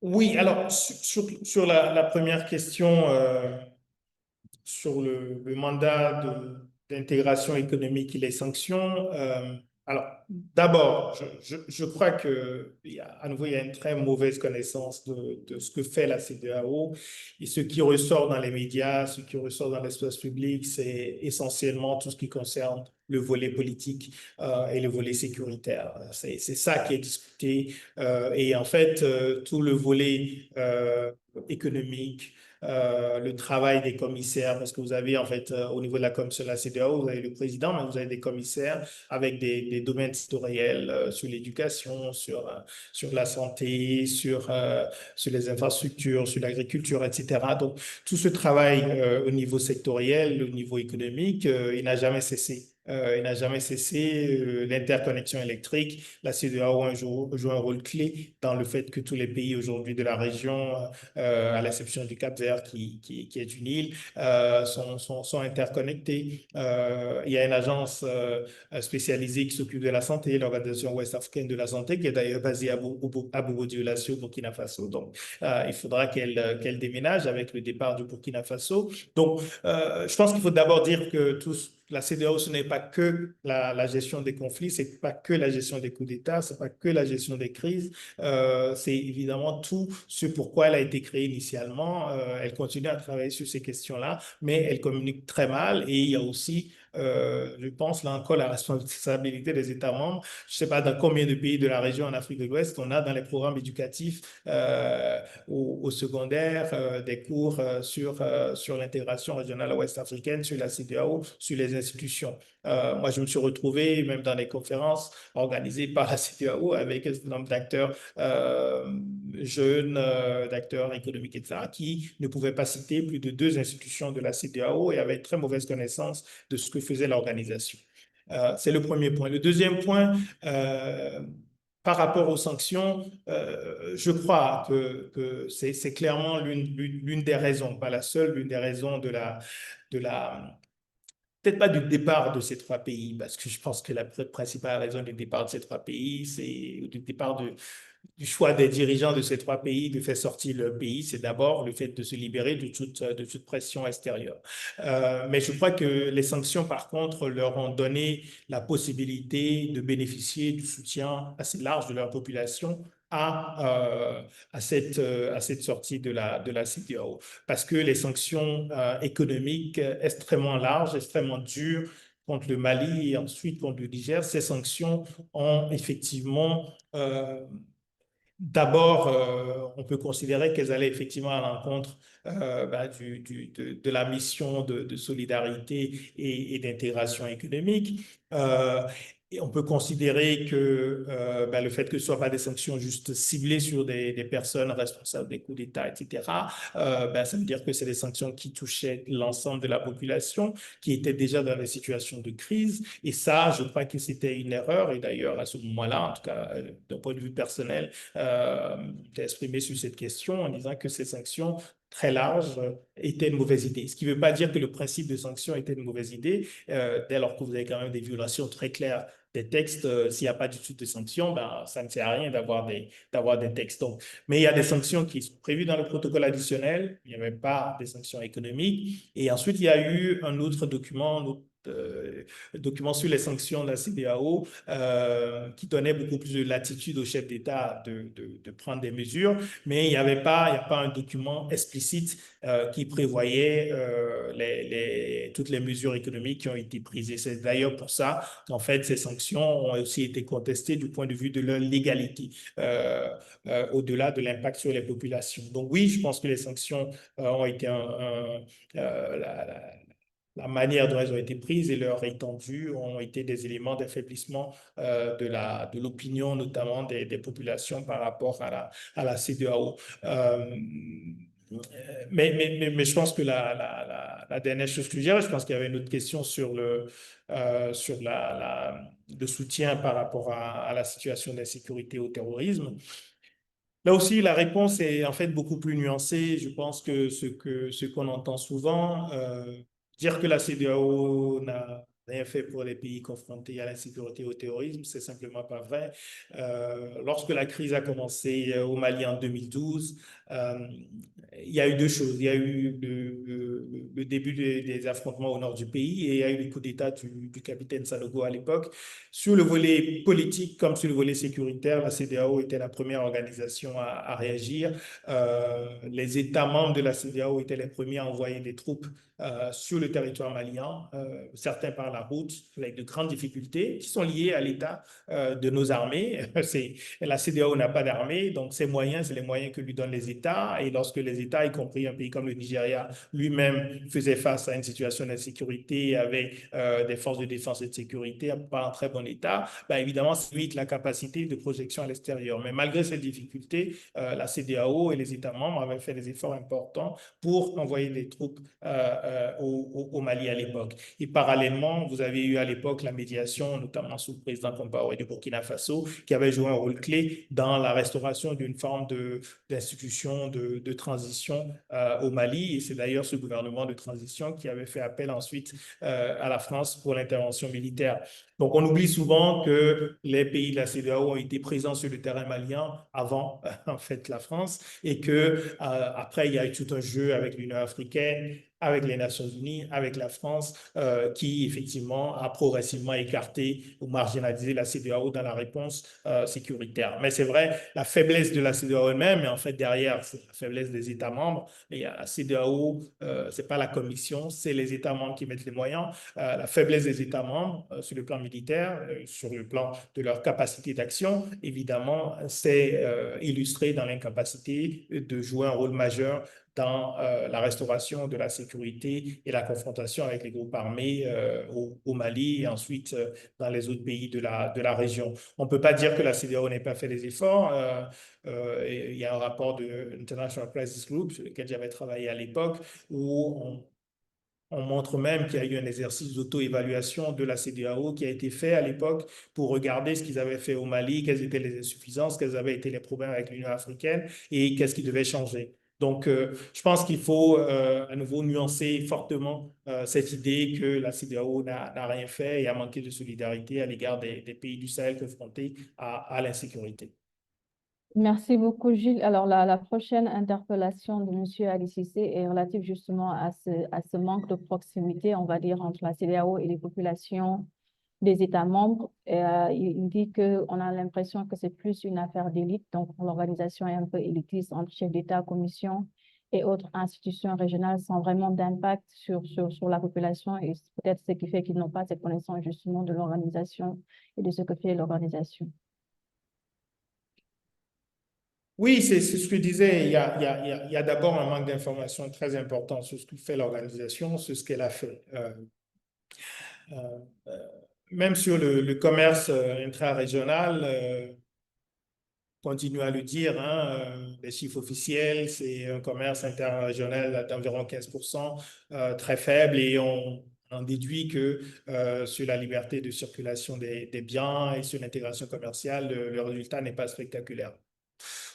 Oui, alors sur la première question, sur le mandat d'intégration économique et les sanctions. Alors, d'abord, je crois à nouveau, il y a une très mauvaise connaissance de ce que fait la CEDEAO et ce qui ressort dans les médias, ce qui ressort dans l'espace public, c'est essentiellement tout ce qui concerne le volet politique et le volet sécuritaire. C'est ça qui est discuté et en fait, tout le volet économique, le travail des commissaires, parce que vous avez en fait au niveau de la commission de la CEDEAO, vous avez le président, mais vous avez des commissaires avec des domaines sectoriels sur l'éducation, sur la santé, sur les infrastructures, sur l'agriculture, etc. Donc, tout ce travail au niveau sectoriel, au niveau économique, il n'a jamais cessé. Il n'a jamais cessé. L'interconnexion électrique, la CEDEAO joue un rôle clé dans le fait que tous les pays aujourd'hui de la région, à l'exception du Cap-Vert qui est une île, sont interconnectés. Il y a une agence spécialisée qui s'occupe de la santé, l'Organisation ouest africaine de la santé, qui est d'ailleurs basée à Bobo-Dioulasso, Burkina Faso. Donc, il faudra qu'elle déménage avec le départ du Burkina Faso. Donc, je pense qu'il faut d'abord dire que la CEDEAO, ce n'est pas que la gestion des conflits, c'est pas que la gestion des coups d'État, c'est pas que la gestion des crises, c'est évidemment tout ce pourquoi elle a été créée initialement. Elle continue à travailler sur ces questions-là, mais elle communique très mal et il y a aussi je pense là encore la responsabilité des États membres. Je ne sais pas dans combien de pays de la région en Afrique de l'Ouest on a dans les programmes éducatifs au secondaire des cours sur l'intégration régionale ouest-africaine, sur la CEDEAO, sur les institutions. Moi, je me suis retrouvé même dans des conférences organisées par la CEDEAO avec un nombre d'acteurs jeunes, d'acteurs économiques, etc., qui ne pouvaient pas citer plus de 2 institutions de la CEDEAO et avaient très mauvaise connaissance de ce que faisait l'organisation. C'est le premier point. Le deuxième point, par rapport aux sanctions, je crois que c'est clairement l'une des raisons, pas la seule, l'une des raisons peut-être pas du départ de ces 3 pays, parce que je pense que la principale raison du départ de ces 3 pays, c'est du départ du choix des dirigeants de ces 3 pays de faire sortir leur pays, c'est d'abord le fait de se libérer de toute pression extérieure. Mais je crois que les sanctions, par contre, leur ont donné la possibilité de bénéficier du soutien assez large de leur population à cette sortie de la CEDEAO. Parce que les sanctions économiques extrêmement larges, extrêmement dures, contre le Mali et ensuite contre le Niger, ces sanctions ont effectivement d'abord, on peut considérer qu'elles allaient effectivement à l'encontre de la mission de solidarité et d'intégration économique. Et on peut considérer que le fait que ce ne soit pas des sanctions juste ciblées sur des personnes responsables des coups d'État, etc., ça veut dire que c'est des sanctions qui touchaient l'ensemble de la population, qui était déjà dans des situations de crise. Et ça, je crois que c'était une erreur. Et d'ailleurs, à ce moment-là, en tout cas, d'un point de vue personnel, exprimé sur cette question en disant que ces sanctions très larges étaient une mauvaise idée. Ce qui ne veut pas dire que le principe de sanction était une mauvaise idée, dès lors que vous avez quand même des violations très claires des textes. S'il n'y a pas du tout de sanctions, ça ne sert à rien d'avoir des textes. Donc, mais il y a des sanctions qui sont prévues dans le protocole additionnel, il n'y avait pas des sanctions économiques. Et ensuite, il y a eu un autre document sur les sanctions de la CEDEAO qui donnait beaucoup plus de latitude au chef d'État de prendre des mesures, mais il n'y a pas un document explicite qui prévoyait toutes les mesures économiques qui ont été prises. Et c'est d'ailleurs pour ça qu'en fait, ces sanctions ont aussi été contestées du point de vue de leur légalité, au-delà de l'impact sur les populations. Donc oui, je pense que les sanctions ont été la manière dont elles ont été prises et leur étendue ont été des éléments d'affaiblissement de l'opinion, notamment des populations par rapport à la CEDEAO. Mais je pense que la dernière chose que je dirais, je pense qu'il y avait une autre question sur le soutien par rapport à la situation d'insécurité au terrorisme. Là aussi, la réponse est en fait beaucoup plus nuancée. Je pense que ce qu'on entend souvent, dire que la CEDEAO rien fait pour les pays confrontés à l'insécurité et au terrorisme, c'est simplement pas vrai. Lorsque la crise a commencé au Mali en 2012, euh, il y a eu deux choses. Il y a eu le début des affrontements au nord du pays et il y a eu le coup d'État du capitaine Sanogo à l'époque. Sur le volet politique comme sur le volet sécuritaire, la CEDEAO était la première organisation à réagir. Les États membres de la CEDEAO étaient les premiers à envoyer des troupes sur le territoire malien, certains par la route, avec de grandes difficultés qui sont liées à l'état de nos armées. La CEDEAO n'a pas d'armée, donc ces moyens, c'est les moyens que lui donnent les États. Et lorsque les États, y compris un pays comme le Nigeria, lui-même faisait face à une situation d'insécurité avec des forces de défense et de sécurité pas en très bon état, ben évidemment, ça limite la capacité de projection à l'extérieur. Mais malgré ces difficultés, la CEDEAO et les États membres avaient fait des efforts importants pour envoyer des troupes au Mali à l'époque. Et parallèlement, vous avez eu à l'époque la médiation, notamment sous le président Compaoré du Burkina Faso, qui avait joué un rôle clé dans la restauration d'une forme d'institution de transition au Mali. Et c'est d'ailleurs ce gouvernement de transition qui avait fait appel ensuite à la France pour l'intervention militaire. Donc, on oublie souvent que les pays de la CEDEAO ont été présents sur le terrain malien avant, en fait, la France, et que après, il y a eu tout un jeu avec l'Union africaine, avec les Nations Unies, avec la France, qui effectivement a progressivement écarté ou marginalisé la CEDEAO dans la réponse sécuritaire. Mais c'est vrai, la faiblesse de la CEDEAO elle-même, et en fait derrière, c'est la faiblesse des États membres. Et la CEDEAO, c'est pas la Commission, c'est les États membres qui mettent les moyens. La faiblesse des États membres sur le plan militaire, sur le plan de leur capacité d'action, évidemment, c'est illustré dans l'incapacité de jouer un rôle majeur dans la restauration de la sécurité et la confrontation avec les groupes armés au Mali et ensuite dans les autres pays de la région. On ne peut pas dire que la CEDEAO n'ait pas fait des efforts. Il y a un rapport de International Crisis Group sur lequel j'avais travaillé à l'époque où on montre même qu'il y a eu un exercice d'auto-évaluation de la CEDEAO qui a été fait à l'époque pour regarder ce qu'ils avaient fait au Mali, quelles étaient les insuffisances, quels avaient été les problèmes avec l'Union africaine et qu'est-ce qui devait changer. Donc, je pense qu'il faut à nouveau nuancer fortement cette idée que la CEDEAO n'a rien fait et a manqué de solidarité à l'égard des pays du Sahel confrontés à l'insécurité. Merci beaucoup, Gilles. Alors, la prochaine interpellation de M. Ali Cissé est relative justement à ce manque de proximité, on va dire, entre la CEDEAO et les populations des États membres. Il dit qu'on a l'impression que c'est plus une affaire d'élite, donc l'organisation est un peu élitiste entre chefs d'État, commission et autres institutions régionales sans vraiment d'impact sur la population et peut-être ce qui fait qu'ils n'ont pas cette connaissance justement de l'organisation et de ce que fait l'organisation. Oui, c'est ce que je disais. Il y a d'abord un manque d'information très important sur ce que fait l'organisation, sur ce qu'elle a fait. Euh, euh, Même sur le commerce intra-régional, continue à le dire, hein, les chiffres officiels, c'est un commerce interrégional d'environ 15%, très faible, et on en déduit que sur la liberté de circulation des biens et sur l'intégration commerciale, le résultat n'est pas spectaculaire.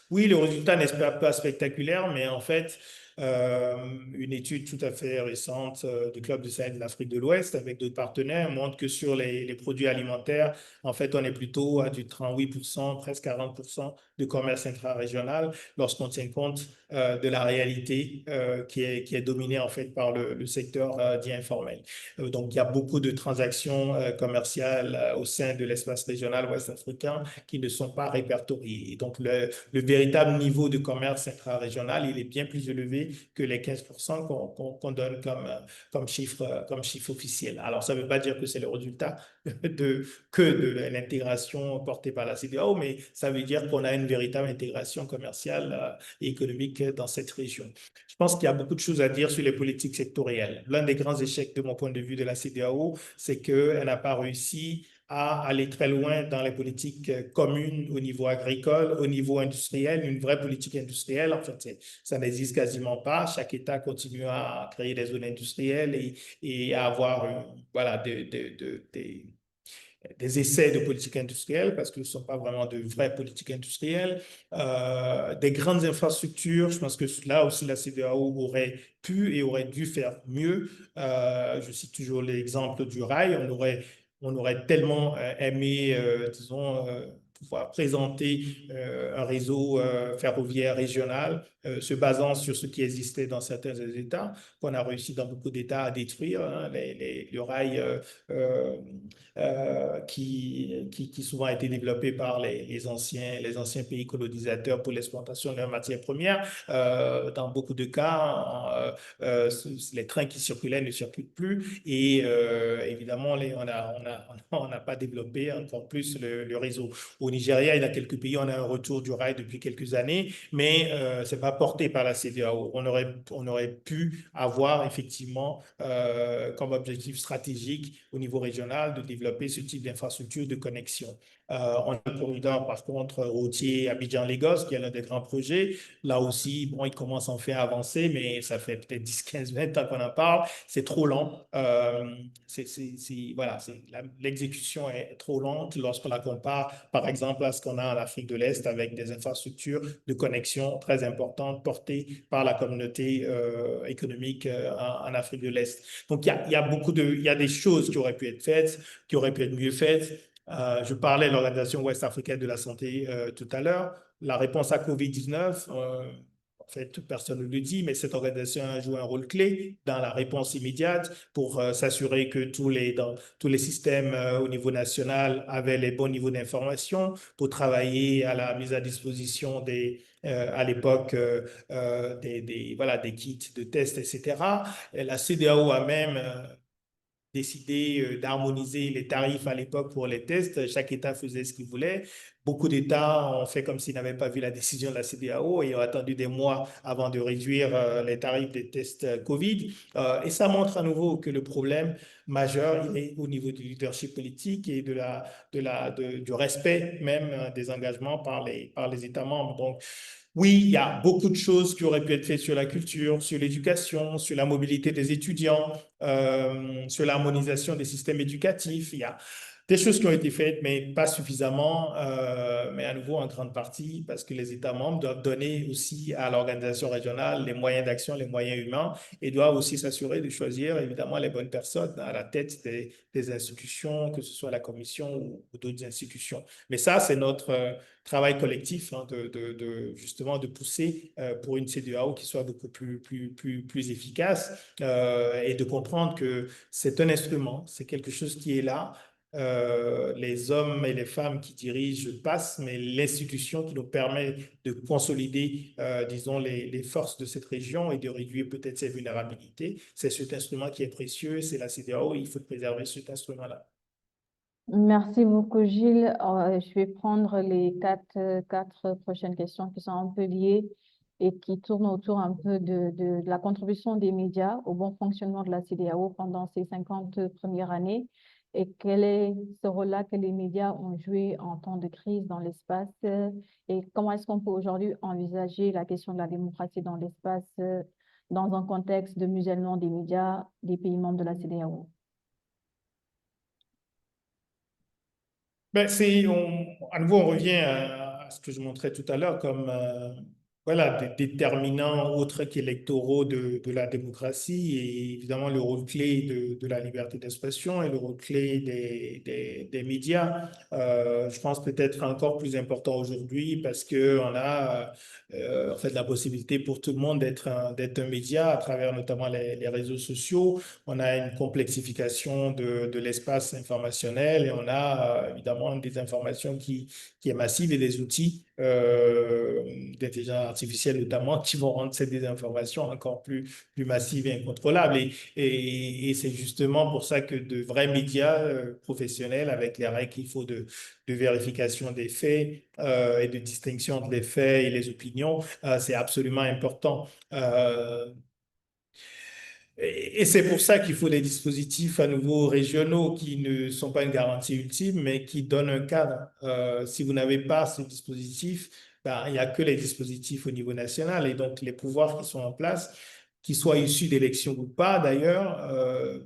Oui, le résultat n'est pas spectaculaire, mais en fait, euh, une étude tout à fait récente du Club de Sahel de l'Afrique de l'Ouest avec d'autres partenaires montre que sur les produits alimentaires, en fait, on est plutôt à du 38%, presque 40% de commerce intra-régional lorsqu'on tient compte de la réalité qui est dominée en fait par le secteur dit informel. Donc, il y a beaucoup de transactions commerciales au sein de l'espace régional ouest-africain qui ne sont pas répertoriées. Et donc, le véritable niveau de commerce intra-régional, il est bien plus élevé que les 15% qu'on donne comme chiffre officiel. Alors, ça ne veut pas dire que c'est le résultat que de l'intégration portée par la CEDEAO, mais ça veut dire qu'on a une véritable intégration commerciale et économique dans cette région. Je pense qu'il y a beaucoup de choses à dire sur les politiques sectorielles. L'un des grands échecs de mon point de vue de la CEDEAO, c'est qu'elle n'a pas réussi à aller très loin dans les politiques communes au niveau agricole, au niveau industriel, une vraie politique industrielle. En fait, ça n'existe quasiment pas. Chaque État continue à créer des zones industrielles et à avoir voilà, des essais de politique industrielle, parce que ce ne sont pas vraiment de vraies politiques industrielles, des grandes infrastructures. Je pense que là aussi, la CEDEAO aurait pu et aurait dû faire mieux. Je cite toujours l'exemple du rail. On aurait tellement aimé, disons, pouvoir présenter un réseau ferroviaire régional se basant sur ce qui existait dans certains États, qu'on a réussi dans beaucoup d'États à détruire, hein, le rail euh, qui souvent a été développé par les anciens pays colonisateurs pour l'exploitation de leurs matières premières. Dans beaucoup de cas, les trains qui circulaient ne circulent plus et évidemment, on n'a pas développé encore plus le réseau. Au Nigeria et dans quelques pays, on a un retour du rail depuis quelques années, mais ce n'est pas porté par la CEDEAO. On aurait pu avoir effectivement comme objectif stratégique au niveau régional de développer ce type d'infrastructure de connexion. On a le corridor, par contre, routier Abidjan-Lagos, qui est l'un des grands projets. Là aussi, bon, il commence enfin à avancer, mais ça fait peut-être 10, 15, 20 ans qu'on en parle. C'est trop lent. Voilà, l'exécution est trop lente lorsqu'on la compare, par exemple, à ce qu'on a en Afrique de l'Est avec des infrastructures de connexion très importantes portées par la communauté économique en Afrique de l'Est. Donc, il y a des choses qui auraient pu être faites, qui auraient pu être mieux faites. Je parlais de l'Organisation ouest-africaine de la santé tout à l'heure. La réponse à COVID-19, en fait, personne ne le dit, mais cette organisation a joué un rôle clé dans la réponse immédiate pour s'assurer que tous les systèmes au niveau national avaient les bons niveaux d'information pour travailler à la mise à disposition à l'époque, voilà, des kits de tests, etc. Et la CEDEAO a même décidé d'harmoniser les tarifs à l'époque pour les tests. Chaque État faisait ce qu'il voulait. Beaucoup d'États ont fait comme s'ils n'avaient pas vu la décision de la CEDEAO et ont attendu des mois avant de réduire les tarifs des tests COVID. Et ça montre à nouveau que le problème majeur il est au niveau du leadership politique et du respect même des engagements par les États membres. Donc, oui, il y a beaucoup de choses qui auraient pu être faites sur la culture, sur l'éducation, sur la mobilité des étudiants, sur l'harmonisation des systèmes éducatifs. Il y a des choses qui ont été faites, mais pas suffisamment, mais à nouveau en grande partie parce que les États membres doivent donner aussi à l'organisation régionale les moyens d'action, les moyens humains et doivent aussi s'assurer de choisir évidemment les bonnes personnes à la tête des institutions, que ce soit la Commission ou d'autres institutions. Mais ça, c'est notre travail collectif hein, justement de pousser pour une CEDEAO qui soit beaucoup plus efficace et de comprendre que c'est un instrument, c'est quelque chose qui est là. Les hommes et les femmes qui dirigent passent, mais l'institution qui nous permet de consolider, disons, les forces de cette région et de réduire peut-être ses vulnérabilités, c'est cet instrument qui est précieux, c'est la CEDEAO, et il faut préserver cet instrument-là. Merci beaucoup, Gilles. Je vais prendre les quatre prochaines questions qui sont un peu liées et qui tournent autour un peu de la contribution des médias au bon fonctionnement de la CEDEAO pendant ces 50 premières années et quel est ce rôle-là que les médias ont joué en temps de crise dans l'espace et comment est-ce qu'on peut aujourd'hui envisager la question de la démocratie dans l'espace dans un contexte de musellement des médias des pays membres de la CEDEAO. Ben, à nouveau, on revient à ce que je montrais tout à l'heure comme voilà, des déterminants autres qu'électoraux de la démocratie et évidemment le rôle clé de la liberté d'expression et le rôle clé des médias. Je pense peut-être encore plus important aujourd'hui parce qu'on a en fait la possibilité pour tout le monde d'être un média à travers notamment les réseaux sociaux. On a une complexification de l'espace informationnel et on a évidemment des informations qui est massive et des outils d'intelligence artificielle notamment qui vont rendre cette désinformation encore plus massive et incontrôlable. Et c'est justement pour ça que de vrais médias professionnels avec les règles qu'il faut de vérification des faits et de distinction entre les faits et les opinions, c'est absolument important. Et c'est pour ça qu'il faut des dispositifs à nouveau régionaux qui ne sont pas une garantie ultime, mais qui donnent un cadre. Si vous n'avez pas ce dispositif, ben, il n'y a que les dispositifs au niveau national et donc les pouvoirs qui sont en place, qu'ils soient issus d'élections ou pas d'ailleurs,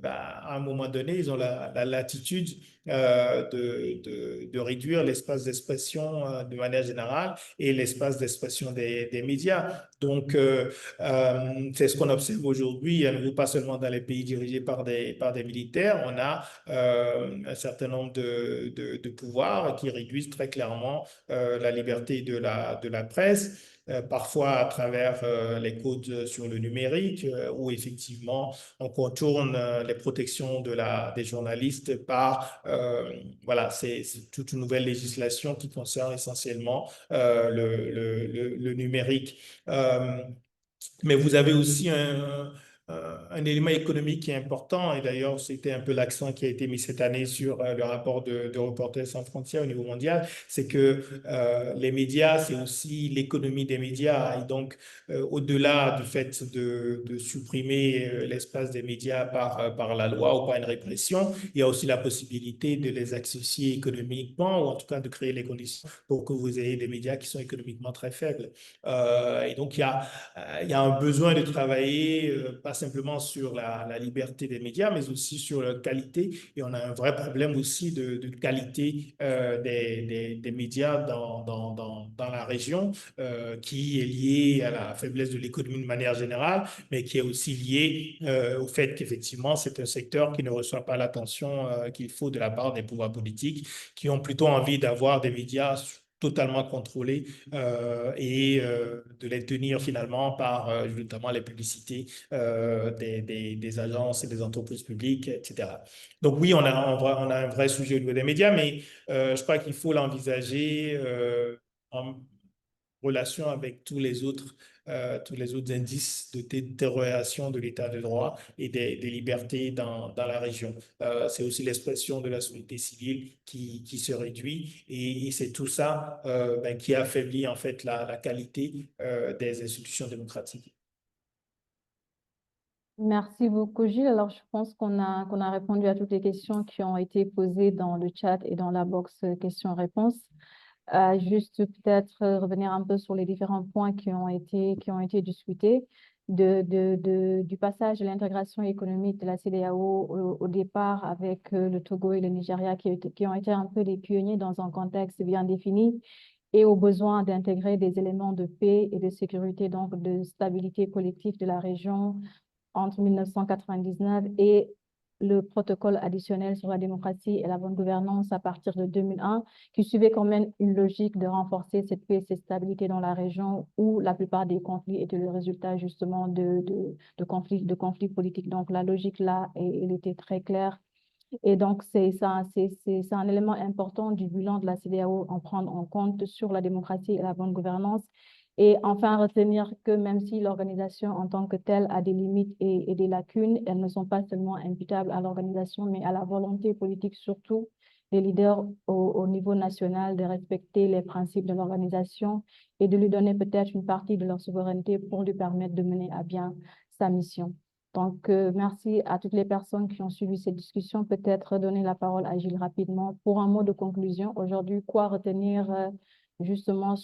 ben, à un moment donné, ils ont la latitude de réduire l'espace d'expression de manière générale et l'espace d'expression des médias. Donc, c'est ce qu'on observe aujourd'hui, à nouveau, pas seulement dans les pays dirigés par des militaires. On a un certain nombre de pouvoirs qui réduisent très clairement la liberté de la presse. Parfois à travers les codes sur le numérique, où effectivement on contourne les protections des journalistes par, voilà, c'est toute une nouvelle législation qui concerne essentiellement le numérique. Euh, mais vous avez aussi un élément économique qui est important, et d'ailleurs, c'était un peu l'accent qui a été mis cette année sur le rapport de Reporters sans frontières au niveau mondial, c'est que les médias, c'est aussi l'économie des médias. Et donc, au-delà du fait de supprimer l'espace des médias par la loi ou par une répression, il y a aussi la possibilité de les associer économiquement, ou en tout cas de créer les conditions pour que vous ayez des médias qui sont économiquement très faibles. Et donc, il y a un besoin de travailler pas simplement sur la liberté des médias, mais aussi sur la qualité. Et on a un vrai problème aussi de qualité des médias dans la région, qui est lié à la faiblesse de l'économie de manière générale, mais qui est aussi lié au fait qu'effectivement, c'est un secteur qui ne reçoit pas l'attention qu'il faut de la part des pouvoirs politiques, qui ont plutôt envie d'avoir des médias totalement contrôlés de les tenir finalement par notamment les publicités des agences et des entreprises publiques, etc. Donc oui, on a un vrai sujet au niveau des médias, mais je crois qu'il faut l'envisager en relation avec tous les autres indices de détérioration de l'état de droit et des libertés dans la région. C'est aussi l'expression de la société civile qui se réduit et c'est tout ça ben, qui affaiblit en fait la qualité des institutions démocratiques. Merci beaucoup, Gilles. Alors, je pense qu'on a répondu à toutes les questions qui ont été posées dans le chat et dans la box questions-réponses. Juste peut-être revenir un peu sur les différents points qui ont été discutés. Du passage de l'intégration économique de la CEDEAO au départ avec le Togo et le Nigeria qui ont été un peu les pionniers dans un contexte bien défini et au besoin d'intégrer des éléments de paix et de sécurité, donc de stabilité collective de la région entre 1999 et le protocole additionnel sur la démocratie et la bonne gouvernance à partir de 2001, qui suivait quand même une logique de renforcer cette paix et cette stabilité dans la région où la plupart des conflits étaient le résultat justement de conflits politiques. Donc la logique là, elle était très claire. Et donc, c'est un élément important du bilan de la CEDEAO en prendre en compte sur la démocratie et la bonne gouvernance. Et enfin, retenir que même si l'organisation en tant que telle a des limites et des lacunes, elles ne sont pas seulement imputables à l'organisation, mais à la volonté politique surtout des leaders au niveau national de respecter les principes de l'organisation et de lui donner peut-être une partie de leur souveraineté pour lui permettre de mener à bien sa mission. Donc, merci à toutes les personnes qui ont suivi cette discussion. Peut-être donner la parole à Gilles rapidement pour un mot de conclusion. Aujourd'hui, quoi retenir justement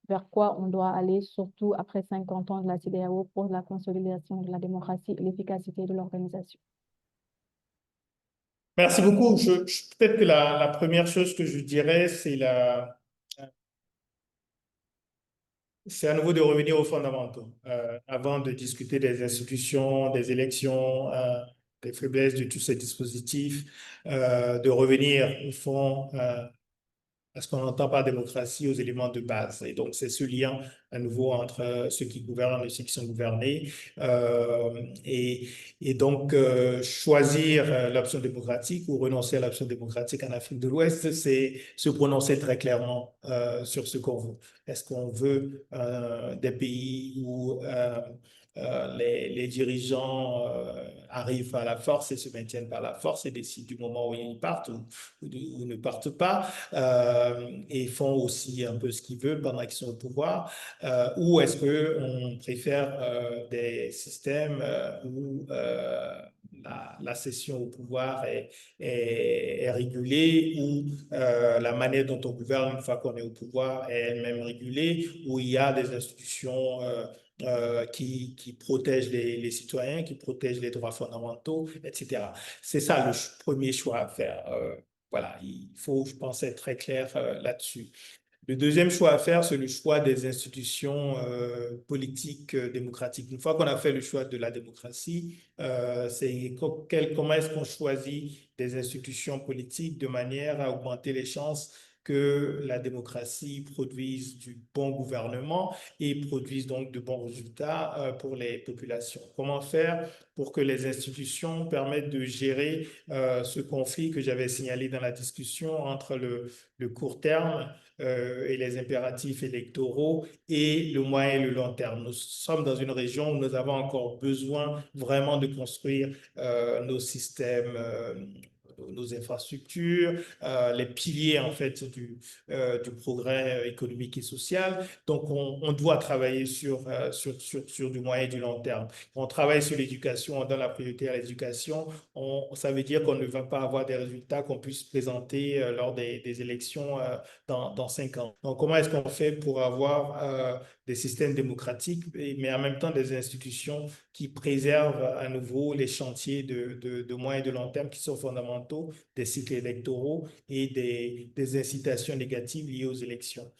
vers quoi on doit aller, surtout après 50 ans de la CEDEAO pour la consolidation de la démocratie et l'efficacité de l'organisation. Merci beaucoup. Peut-être que la première chose que je dirais, c'est à nouveau de revenir aux fondamentaux avant de discuter des institutions, des élections, des faiblesses de tous ces dispositifs, de revenir au fond à ce qu'on entend par démocratie, aux éléments de base. Et donc, c'est ce lien à nouveau entre ceux qui gouvernent et ceux qui sont gouvernés. Et donc, choisir l'option démocratique ou renoncer à l'option démocratique en Afrique de l'Ouest, c'est se prononcer très clairement sur ce qu'on veut. Est-ce qu'on veut des pays où les dirigeants arrivent à la force et se maintiennent par la force et décident du moment où ils partent ou ne partent pas et font aussi un peu ce qu'ils veulent pendant qu'ils sont au pouvoir, ou est-ce qu'on préfère des systèmes où la cession au pouvoir est régulée, où la manière dont on gouverne une fois qu'on est au pouvoir est elle-même régulée, où il y a des institutions qui protègent les citoyens, qui protègent les droits fondamentaux, etc. C'est ça le premier choix à faire. voilà, il faut, je pense, être très clair là-dessus. Le deuxième choix à faire, c'est le choix des institutions politiques démocratiques. Une fois qu'on a fait le choix de la démocratie, comment est-ce qu'on choisit des institutions politiques de manière à augmenter les chances que la démocratie produise du bon gouvernement et produise donc de bons résultats pour les populations. Comment faire pour que les institutions permettent de gérer ce conflit que j'avais signalé dans la discussion entre le court terme et les impératifs électoraux et le moyen et le long terme. Nous sommes dans une région où nous avons encore besoin vraiment de construire nos systèmes, nos infrastructures, les piliers en fait du progrès économique et social. Donc, on doit travailler sur du moyen et du long terme. On travaille sur l'éducation, on donne la priorité à l'éducation. Ça veut dire qu'on ne va pas avoir des résultats qu'on puisse présenter lors des élections dans 5 ans. Donc, comment est-ce qu'on fait pour avoir des systèmes démocratiques, mais en même temps des institutions qui préservent à nouveau les chantiers de moyen et de long terme qui sont fondamentaux, des cycles électoraux et des incitations négatives liées aux élections.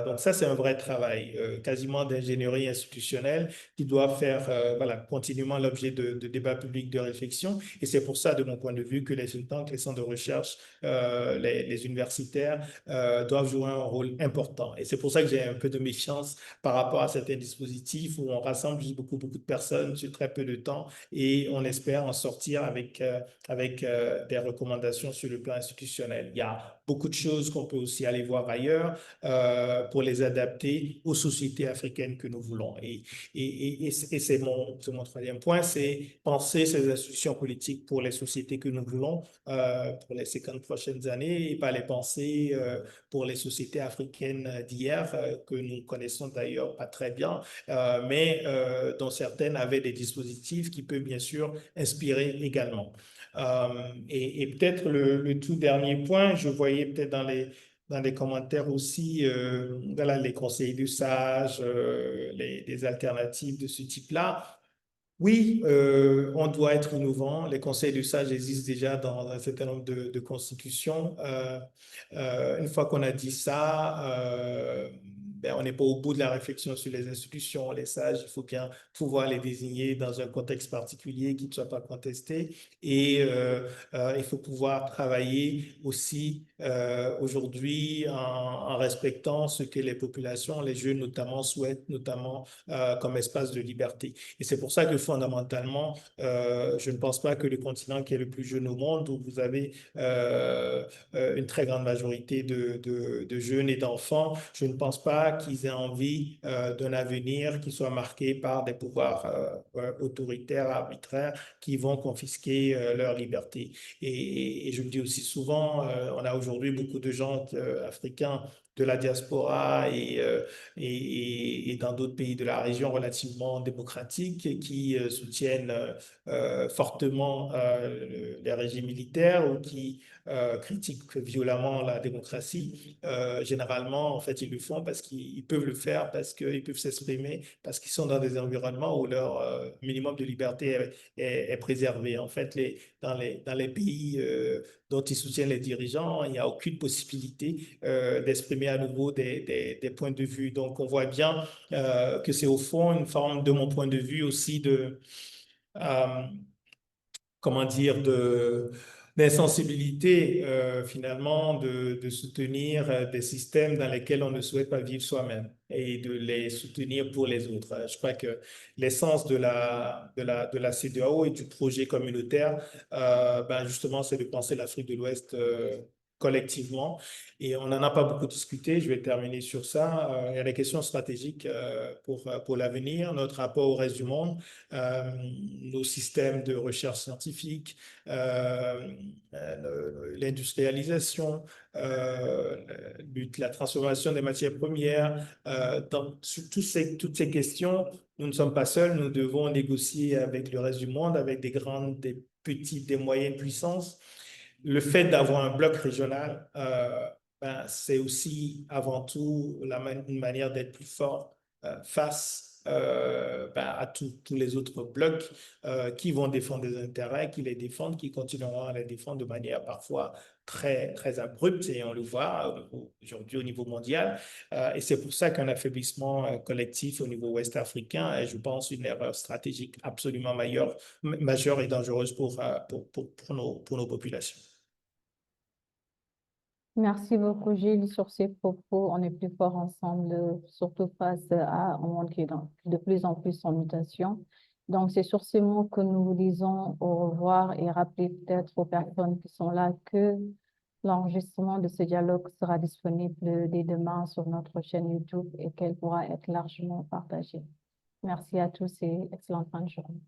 Donc ça, c'est un vrai travail, quasiment d'ingénierie institutionnelle qui doit faire voilà, continuellement l'objet de débats publics, de réflexion. Et c'est pour ça, de mon point de vue, que les think tanks, les centres de recherche, les universitaires doivent jouer un rôle important. Et c'est pour ça que j'ai un peu de méfiance par rapport à certains dispositifs où on rassemble juste beaucoup de personnes sur très peu de temps et on espère en sortir avec des recommandations sur le plan institutionnel. Il y a beaucoup de choses qu'on peut aussi aller voir ailleurs pour les adapter aux sociétés africaines que nous voulons. Et c'est mon troisième point, c'est penser ces institutions politiques pour les sociétés que nous voulons pour les 50 prochaines années et pas les penser pour les sociétés africaines d'hier que nous connaissons d'ailleurs pas très bien, mais dont certaines avaient des dispositifs qui peuvent bien sûr inspirer également. Et peut-être le tout dernier point, je voyais peut-être dans les commentaires aussi, voilà, les conseils de sages, des alternatives de ce type-là. Oui, on doit être innovant. Les conseils de sages existent déjà dans un certain nombre de constitutions. Une fois qu'on a dit ça, ben, on n'est pas au bout de la réflexion sur les institutions. Les sages, il faut bien pouvoir les désigner dans un contexte particulier qui ne soit pas contesté. Et il faut pouvoir travailler aussi aujourd'hui en respectant ce que les populations, les jeunes notamment, souhaitent, notamment comme espace de liberté. Et c'est pour ça que fondamentalement, je ne pense pas que le continent qui est le plus jeune au monde, où vous avez une très grande majorité de jeunes et d'enfants, je ne pense pas qu'ils aient envie d'un avenir qui soit marqué par des pouvoirs autoritaires, arbitraires, qui vont confisquer leur liberté. Et je me dis aussi souvent, on a aujourd'hui beaucoup de gens africains de la diaspora et dans d'autres pays de la région relativement démocratiques qui soutiennent fortement les régimes militaires ou qui critiquent violemment la démocratie. Généralement, en fait, ils le font parce qu'ils peuvent le faire, parce qu'ils peuvent s'exprimer, parce qu'ils sont dans des environnements où leur minimum de liberté est préservé. En fait, dans les pays dont ils soutiennent les dirigeants, il n'y a aucune possibilité d'exprimer à nouveau des points de vue. Donc, on voit bien que c'est au fond une forme, de mon point de vue aussi, euh, comment dire, d'insensibilité finalement de soutenir des systèmes dans lesquels on ne souhaite pas vivre soi-même et de les soutenir pour les autres. Je crois que l'essence de la CEDEAO et du projet communautaire, ben justement, c'est de penser l'Afrique de l'Ouest collectivement. Et on n'en a pas beaucoup discuté. Je vais terminer sur ça. Il y a des questions stratégiques pour l'avenir, notre rapport au reste du monde, nos systèmes de recherche scientifique, l'industrialisation, la transformation des matières premières. Sur toutes ces questions, nous ne sommes pas seuls. Nous devons négocier avec le reste du monde, avec des grandes, des petites, des moyennes puissances. Le fait d'avoir un bloc régional, ben, c'est aussi avant tout une manière d'être plus fort face à tous les autres blocs qui vont défendre des intérêts, qui les défendent, qui continueront à les défendre de manière parfois très, très abrupte, et on le voit aujourd'hui au niveau mondial. Et c'est pour ça qu'un affaiblissement collectif au niveau ouest-africain est, je pense, une erreur stratégique absolument majeure et dangereuse pour nos populations. Merci beaucoup, Gilles, sur ces propos. On est plus fort ensemble, surtout face à un monde qui est de plus en plus en mutation. Donc, c'est sur ces mots que nous vous disons au revoir et rappeler peut-être aux personnes qui sont là que l'enregistrement de ce dialogue sera disponible dès demain sur notre chaîne YouTube et qu'elle pourra être largement partagée. Merci à tous et excellente fin de journée.